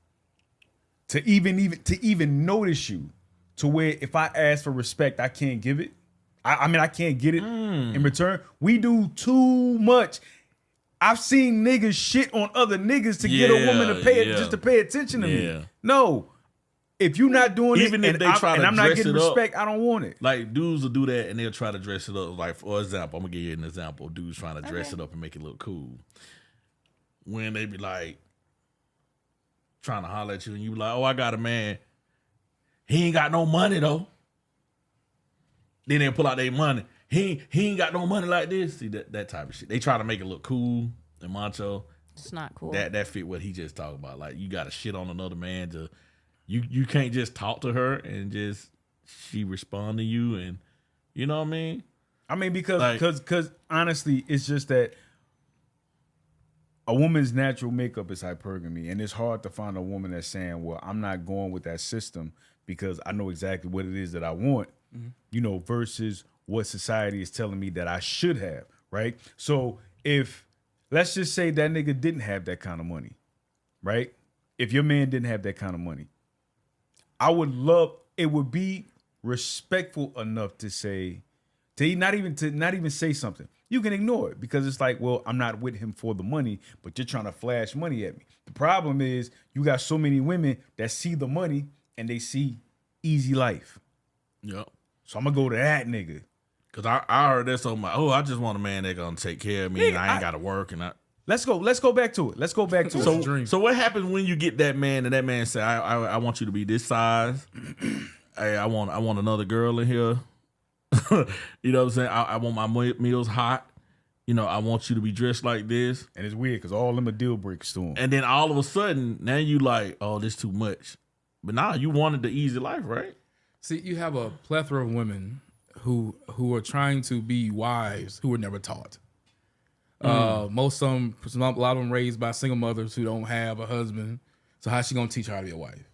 to even notice you, to where if I ask for respect, I can't give it. I mean, I can't get it in return. We do too much. I've seen niggas shit on other niggas to get a woman to pay attention to me. No. If you're not doing Even it, if they try to I'm not dress getting it up, respect, I don't want it. Like dudes will do that and they'll try to dress it up. Like for example, I'm gonna give you an example. Dudes trying to dress it up and make it look cool. When they be like trying to holler at you and you be like, oh, I got a man. He ain't got no money though. Then they pull out their money. He ain't got no money like this. See that type of shit. They try to make it look cool and macho. It's not cool. That fit what he just talked about. Like you got to shit on another man to. You can't just talk to her and just she respond to you and you know what I mean? I mean because honestly, it's just that a woman's natural makeup is hypergamy, and it's hard to find a woman that's saying, "Well, I'm not going with that system because I know exactly what it is that I want," you know, versus what society is telling me that I should have, right? So if let's just say that nigga didn't have that kind of money, right? If your man didn't have that kind of money, I would love, it would be respectful enough to say, not even say something. You can ignore it because it's like, well, I'm not with him for the money, but you're trying to flash money at me. The problem is you got so many women that see the money and they see easy life. Yep. So I'm gonna go to that nigga. Cause I heard that so much. Oh, I just want a man that gonna take care of me and I ain't gotta work and I. Let's go back to it. So what happens when you get that man and that man say, I want you to be this size. Hey, I want another girl in here. You know what I'm saying? I want my meals hot. I want you to be dressed like this. And it's weird because all of them are deal breakers to him. And then all of a sudden, now you like, oh, this too much. But now you wanted the easy life, right? See, you have a plethora of women who are trying to be wives who were never taught. Most of them, a lot of them raised by single mothers who don't have a husband. So how's she gonna teach her how to be a wife?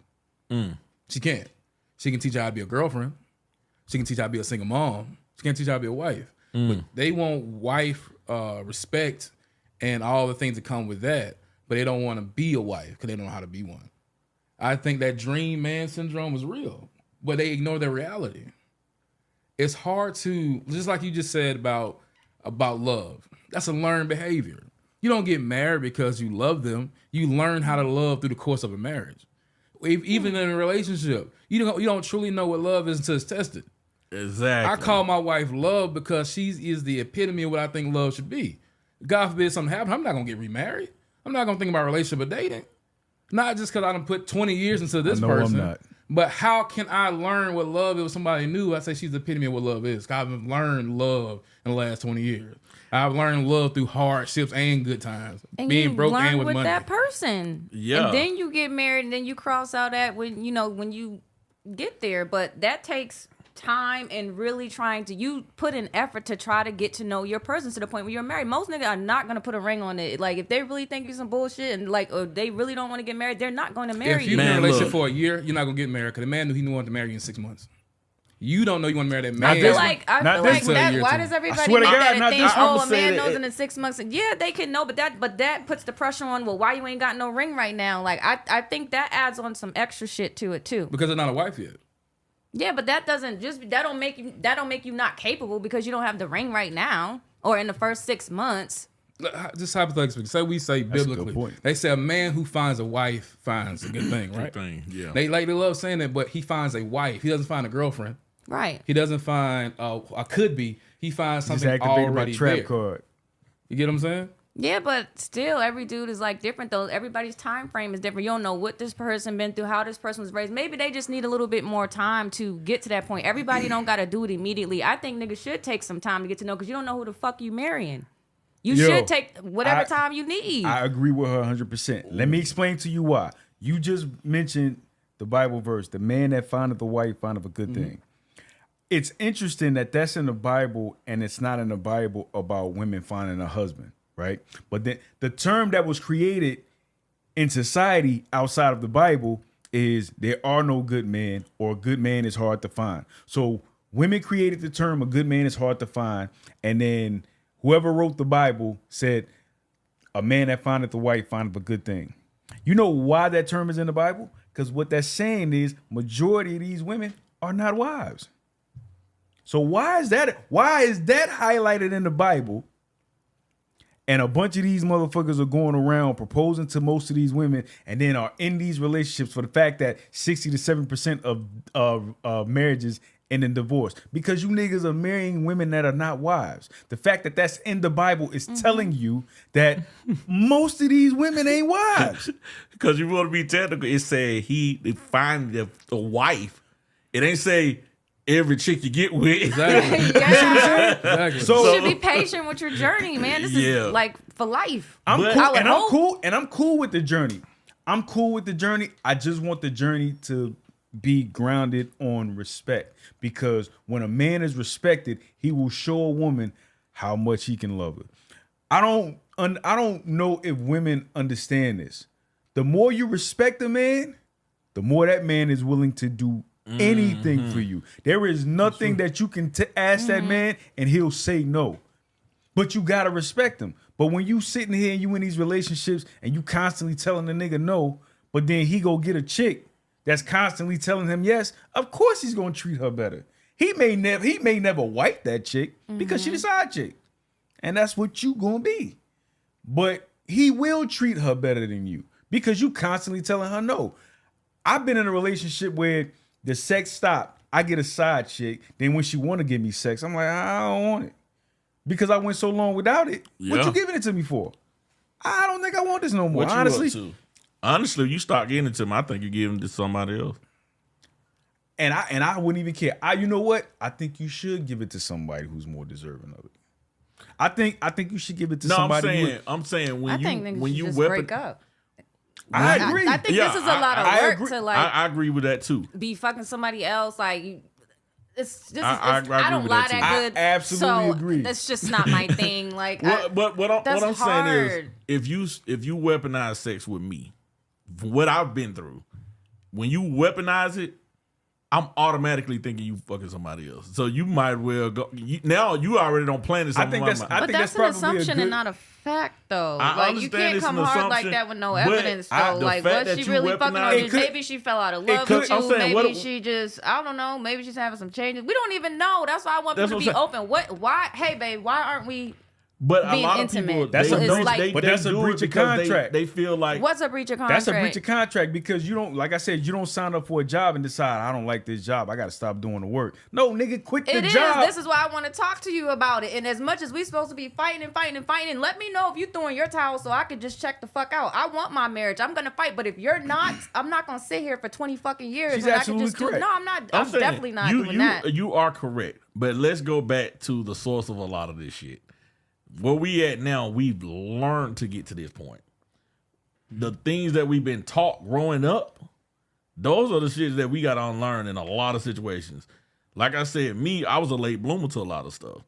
She can't. She can teach her how to be a girlfriend. She can teach her how to be a single mom. She can't teach her how to be a wife. But they want wife respect and all the things that come with that, but they don't want to be a wife because they don't know how to be one. I think that dream man syndrome is real, but they ignore their reality. It's hard to, just like you just said about love. That's a learned behavior. You don't get married because you love them. You learn how to love through the course of a marriage. Even in a relationship, you don't truly know what love is until it's tested. Exactly. I call my wife love because she is the epitome of what I think love should be. God forbid something happen, I'm not gonna get remarried. I'm not gonna think about relationship or dating. Not just because I done put 20 years into this person. I'm not. But how can I learn what love is with somebody new? I say she's the epitome of what love is. I've learned love in the last 20 years. I've learned love through hardships and good times. And being broke and with money. That person. Yeah. And then you get married and then you cross out that when you get there. But that takes time and really you put an effort to try to get to know your person to the point where you're married. Most niggas are not gonna put a ring on it. Like if they really think you're some bullshit and or they really don't want to get married, they're not going to marry you. If you've been in a relationship for a year, you're not gonna get married because the man knew he wanted to marry you in 6 months. You don't know you want to marry that man. I feel like that. Why does everybody think that and think, a man knows in 6 months? Yeah, they can know, but that puts the pressure on. Well, why you ain't got no ring right now? Like I think that adds on some extra shit to it too. Because they're not a wife yet. Yeah, but that don't make you not capable because you don't have the ring right now or in the first 6 months. Just hypothetically, we say biblically, they say a man who finds a wife finds a good thing, right? Good thing, yeah. They love saying that, but he finds a wife. He doesn't find a girlfriend. Right. He doesn't find he finds something already there. Card. You get what I'm saying? Yeah, but still, every dude is like different though. Everybody's time frame is different. You don't know what this person been through, how this person was raised. Maybe they just need a little bit more time to get to that point. Everybody don't gotta do it immediately. I think niggas should take some time to get to know because you don't know who the fuck you marrying. You should take whatever time you need. I agree with her 100%. Let me explain to you why. You just mentioned the Bible verse, the man that findeth a wife findeth a good thing. It's interesting that that's in the Bible and it's not in the Bible about women finding a husband, right? But then the term that was created in society outside of the Bible is there are no good men or a good man is hard to find. So women created the term a good man is hard to find. And then whoever wrote the Bible said a man that findeth a wife findeth a good thing. You know why that term is in the Bible? Because what that's saying is majority of these women are not wives. So why is that highlighted in the Bible? And a bunch of these motherfuckers are going around proposing to most of these women and then are in these relationships for the fact that 60 to 7% of marriages end in divorce. Because you niggas are marrying women that are not wives. The fact that that's in the Bible is telling you that most of these women ain't wives. Because you want to be technical, it say he find the wife. It ain't say every chick you get with. Exactly. Exactly. So you should be patient with your journey, man. This is like for life. I'm cool with the journey. I'm cool with the journey. I just want the journey to be grounded on respect. Because when a man is respected, he will show a woman how much he can love her. I don't know if women understand this. The more you respect a man, the more that man is willing to do anything for you. There is nothing that you can ask that man and he'll say no. But you gotta respect him. But when you sitting here and you in these relationships and you constantly telling the nigga no, but then he go get a chick that's constantly telling him yes, of course he's gonna treat her better. He may never wipe that chick because she the side chick. And that's what you gonna be. But he will treat her better than you because you constantly telling her no. I've been in a relationship where the sex stopped. I get a side chick. Then when she want to give me sex, I'm like, I don't want it. Because I went so long without it. Yeah. What you giving it to me for? I don't think I want this no more. Honestly, you start getting it to me, I think you're giving it to somebody else. And I wouldn't even care. You know what? I think you should give it to somebody who's more deserving of it. I think you should give it to No, somebody. I'm saying when I think niggas when should you just weapon. break up. I agree. I think Yeah, this is a lot of I work agree. to like I agree with that too. be fucking somebody else. Like it's just I I don't agree with lie that, too. that good. I absolutely so agree. That's just not my thing. Like What I'm that's saying is, hard. if you weaponize sex with me, from what I've been through, when you weaponize it, I'm automatically thinking you fucking somebody else. So you might well go. Now you already don't plan this. I think that's but that's an assumption and not a fact, though. I Like you understand can't it's come an hard like assumption, that with no but evidence, I- though. the Like fact was that she you really fucking on weaponize- you? It could- Maybe she fell out of it love could- with I'm you. saying, Maybe what- she just I don't know. Maybe she's having some changes. We don't even know. That's why I want That's people to be what I'm open. What? Why? Hey, babe, why aren't we? But a being lot intimate. of people, That's they a do- breach- they- but they that's a do it breach of because contract. They feel like What's a breach of contract? That's a breach of contract because you don't, like I said, you don't sign up for a job and decide I don't like this job. I got to stop doing the work. No, nigga, quit the It is. job. This is why I want to talk to you about it. And as much as we supposed to be fighting, let me know if you throwing your towel so I could just check the fuck out. I want my marriage. I'm gonna fight. But if you're not, I'm not gonna sit here for 20 fucking years. She's when I absolutely can just correct. No, I'm not. I'm saying, definitely not you, doing that. You are correct. But let's go back to the source of a lot of this shit. Where we at now, we've learned to get to this point. The things that we've been taught growing up, those are the shit that we got to unlearn in a lot of situations. Like I said, I was a late bloomer to a lot of stuff.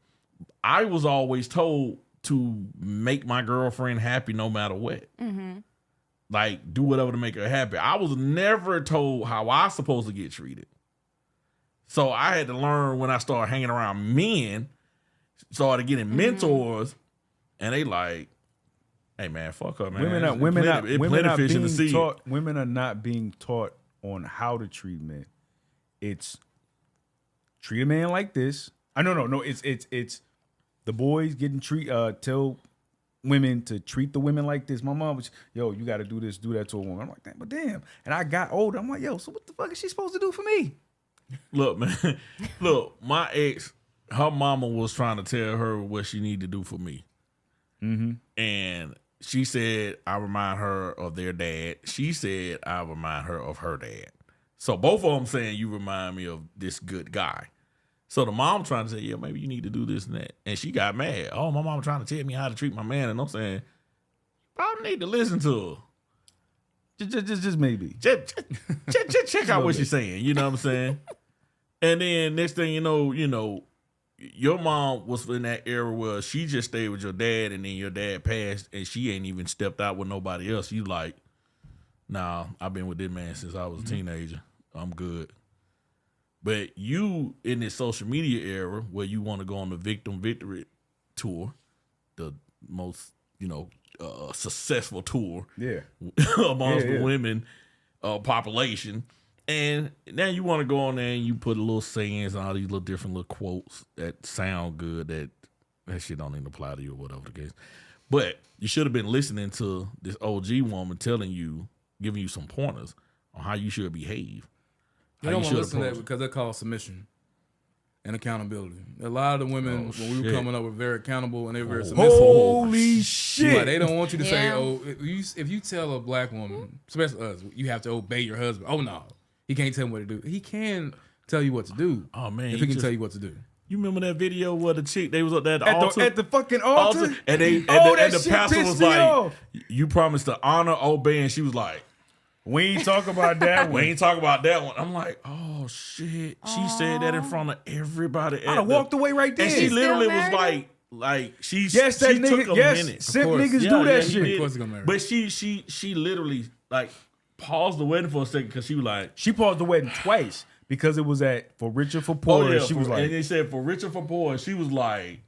I was always told to make my girlfriend happy no matter what. Mm-hmm. Like, do whatever to make her happy. I was never told how I was supposed to get treated. So I had to learn when I started hanging around men, started getting mentors, and they like, hey man, fuck her, man. Women are not being taught on how to treat men. It's treat a man like this. No. It's the boys getting tell women to treat the women like this. My mom was, yo, you got to do this, do that to a woman. I'm like, but damn. And I got older. I'm like, yo, so what the fuck is she supposed to do for me? Look, man. Look, my ex, her mama was trying to tell her what she needed to do for me. Mm-hmm. And she said, I remind her of their dad. She said, I remind her of her dad. So both of them saying, you remind me of this good guy. So the mom trying to say, yeah, maybe you need to do this and that. And she got mad. Oh, my mom trying to tell me how to treat my man. And I'm saying, you probably need to listen to her. Just maybe. Just check out what she's saying. You know what I'm saying? And then next thing you know, your mom was in that era where she just stayed with your dad, and then your dad passed, and she ain't even stepped out with nobody else. You like, nah, I've been with this man since I was a teenager. I'm good. But you in this social media era where you want to go on the victim victory tour, the most successful tour, amongst the women population. And now you want to go on there and you put a little sayings and all these little different little quotes that sound good that shit don't even apply to you or whatever the case. But you should have been listening to this OG woman telling you, giving you some pointers on how you should behave. You don't want to listen to that because they call submission and accountability. A lot of the women, when we were coming up, were very accountable and they were very submissive. Holy shit. Like, they don't want you to say, oh, if you tell a black woman, especially us, you have to obey your husband. Oh, no. He can't tell me what to do. He can tell you what to do. Oh man, if he can tell you what to do. You remember that video where the chick they was up there at the fucking altar? And the pastor was like, "You promised to honor, obey," and she was like, "We ain't talk about that one. We ain't talk about that one." I'm like, "Oh shit!" She said that in front of everybody. I'd have walked away right there. And she literally was like, she took a minute. Simp niggas do that shit. Of course but she literally like paused the wedding for a second because she was like, she paused the wedding twice because it was for rich or for poor. Oh yeah, she was like, and they said for rich or for poor. And she was like,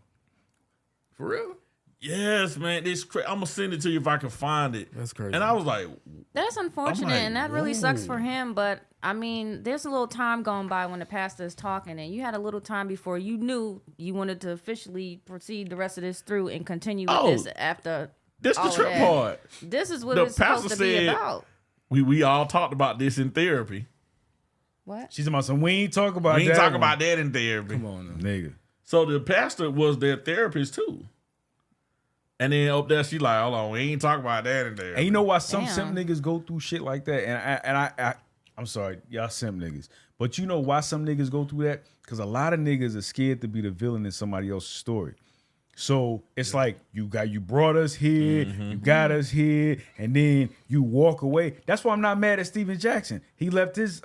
for real? Yes, man. This I'm gonna send it to you if I can find it. That's crazy. And I was like, that's unfortunate, and that really sucks for him. But I mean, there's a little time going by when the pastor is talking, and you had a little time before you knew you wanted to officially proceed the rest of this through and continue with this after. This the trip part. This is what it's supposed to be about. We all talked about this in therapy. What? She's about some. We ain't talk about that. We ain't talk about that in therapy. Come on, nigga. So the pastor was their therapist too. And then up there, she like, hold on, we ain't talk about that in there. And you know why some simp niggas go through shit like that? And I'm sorry, y'all simp niggas. But you know why some niggas go through that? Because a lot of niggas are scared to be the villain in somebody else's story. So it's like you brought us here, you got us here, and then you walk away. That's why I'm not mad at Steven Jackson. He left his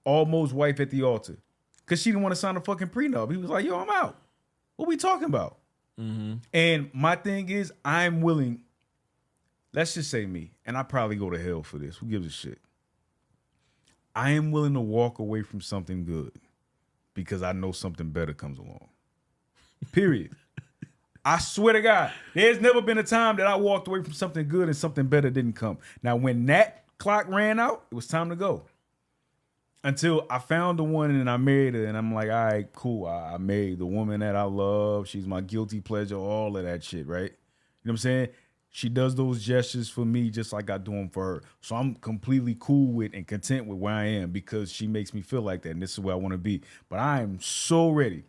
almost wife at the altar because she didn't want to sign a fucking prenup. He was like, yo, I'm out. What we talking about? And my thing is, I'm willing, let's just say me, and I probably go to hell for this. Who gives a shit? I am willing to walk away from something good because I know something better comes along. Period. I swear to God, there's never been a time that I walked away from something good and something better didn't come. Now, when that clock ran out, it was time to go. Until I found the one and I married her, and I'm like, all right, cool. I married the woman that I love. She's my guilty pleasure, all of that shit, right? You know what I'm saying? She does those gestures for me just like I do them for her. So I'm completely cool with and content with where I am because she makes me feel like that, and this is where I want to be. But I am so ready.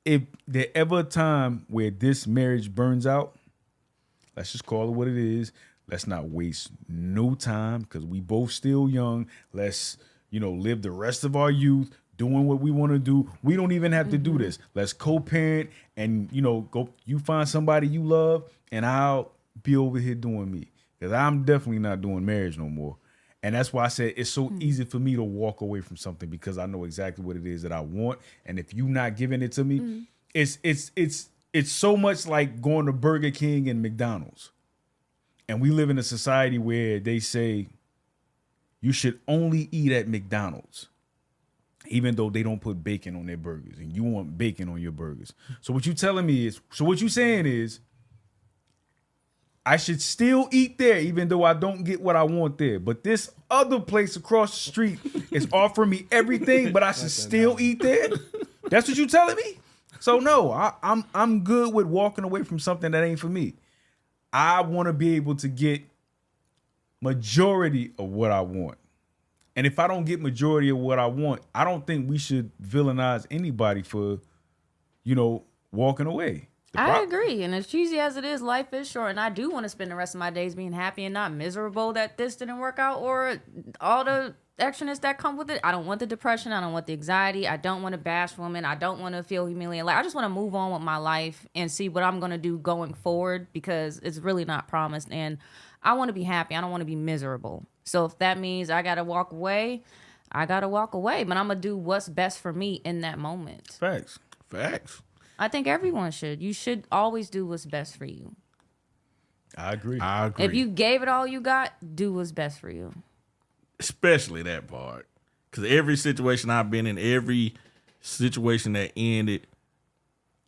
If there ever a time where this marriage burns out, let's just call it what it is. Let's not waste no time because we both still young. Let's, live the rest of our youth doing what we want to do. We don't even have to do this. Let's co-parent and, go. You find somebody you love, and I'll be over here doing me because I'm definitely not doing marriage no more. And that's why I said it's so easy for me to walk away from something because I know exactly what it is that I want. And if you're not giving it to me, it's so much like going to Burger King and McDonald's. And we live in a society where they say you should only eat at McDonald's, even though they don't put bacon on their burgers, and you want bacon on your burgers. So what you saying is, I should still eat there, even though I don't get what I want there. But this other place across the street is offering me everything, but I should still eat there? That's what you telling me? So no, I'm good with walking away from something that ain't for me. I want to be able to get majority of what I want. And if I don't get majority of what I want, I don't think we should villainize anybody for, walking away. I agree. And as cheesy as it is, life is short. And I do want to spend the rest of my days being happy and not miserable that this didn't work out or all the extraness that come with it. I don't want the depression. I don't want the anxiety. I don't want to bash women. I don't want to feel humiliated. Like, I just want to move on with my life and see what I'm going to do going forward because it's really not promised. And I want to be happy. I don't want to be miserable. So if that means I got to walk away, I got to walk away. But I'm going to do what's best for me in that moment. Facts. I think everyone should. You should always do what's best for you. I agree. If you gave it all you got, do what's best for you. Especially that part. Because every situation I've been in, every situation that ended,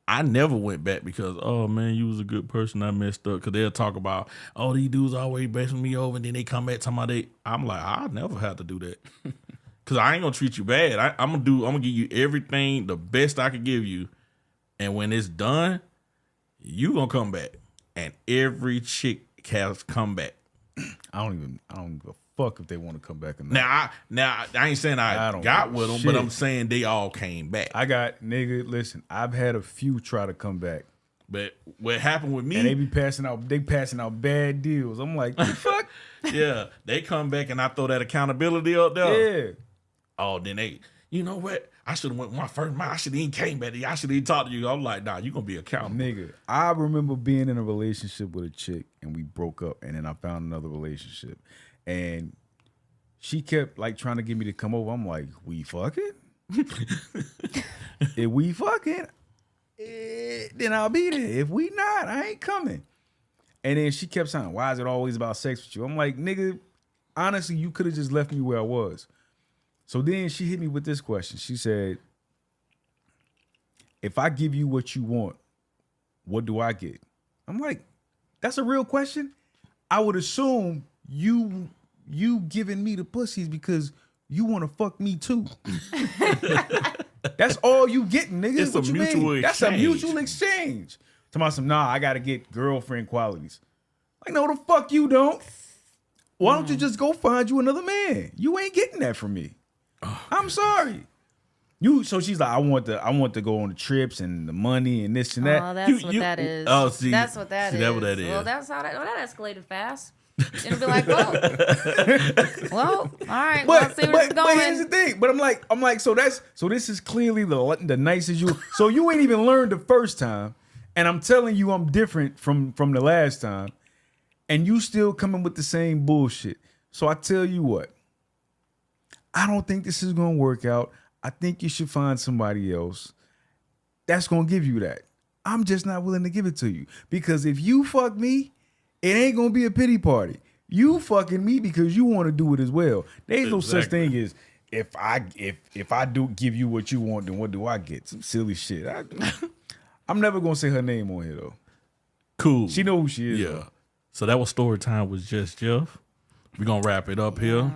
I never went back because, oh, man, you was a good person. I messed up. Because they'll talk about, oh, these dudes always messing me over. And then they come back talking about I'm like, I'll never have to do that. Because I ain't going to treat you bad. I'm going to give you everything, the best I can give you. And when it's done, you going to come back. And every chick has come back. I don't give a fuck if they want to come back or not. Now I ain't saying I got with them, but I'm saying they all came back. Listen, I've had a few try to come back. But what happened with me? And they passing out bad deals. I'm like, the fuck? Yeah, they come back and I throw that accountability up there. Yeah. Oh, then you know what? I should have went my first mile. I should have even came back to you. I should have even talked to you. I'm like, nah, you going to be accountable. Nigga, I remember being in a relationship with a chick and we broke up and then I found another relationship. And she kept like trying to get me to come over. I'm like, we fucking? If we fucking, then I'll be there. If we not, I ain't coming. And then she kept saying, why is it always about sex with you? I'm like, nigga, honestly, you could have just left me where I was. So then she hit me with this question. She said, if I give you what you want, what do I get? I'm like, that's a real question. I would assume you giving me the pussies because you want to fuck me too. That's all you getting, nigga. It's what a you mutual mean? exchange. That's a mutual exchange. Nah, I got to get girlfriend qualities. Like, no, the fuck you don't. Why don't you just go find you another man? You ain't getting that from me. Oh, I'm sorry. So she's like, I want to go on the trips and the money and this and that. Oh, that's what that is. Oh, see, that's what that is. That's what that is. Well, that escalated fast. It'll be like, well, all right, let's see where it's going. But here's the thing. But I'm like, so this is clearly the nicest you. So you ain't even learned the first time, And I'm telling you, I'm different from the last time, and you still coming with the same bullshit. So I tell you what, I don't think this is gonna work out. I think you should find somebody else that's gonna give you that. I'm just not willing to give it to you, because if you fuck me, it ain't gonna be a pity party. You fucking me because you want to do it as well. There's no such thing as if I do give you what you want, then what do I get? Some silly shit. I'm never gonna say her name on here though. Cool. She know who she is. Yeah. Though. So that was story time with Just Jeff. We're gonna wrap it up here.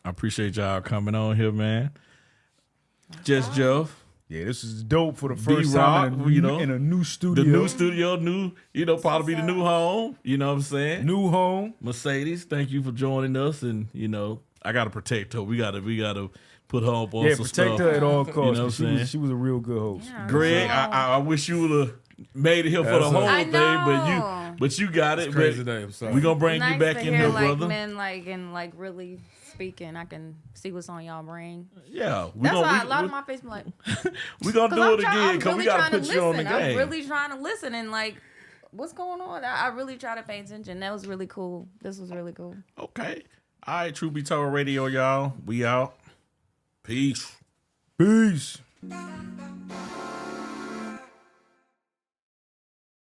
I appreciate y'all coming on here, man. Just Jeff. Yeah, this is dope for the first B-Rock, time in a new studio. The new studio, probably the new home. You know what I'm saying? New home. Mercedes, thank you for joining us. And I gotta protect her. We gotta put her up on some stuff. Yeah, protect her at all costs. You know what I'm saying? She was a real good host. Yeah, Greg, I wish you would have made it here for the whole thing, but you got it. Crazy day. I'm sorry. We're gonna bring nice you back to in hear, here, like, brother. Men, and really speaking, I can see what's on y'all brain. Yeah, That's why a lot of my face be like, we're gonna do it again because we gotta put you on the game. I'm really trying to listen and like, what's going on? I really try to pay attention. That was really cool. This was really cool. Okay. All right, True Be Told Radio, y'all. We out. Peace. Peace.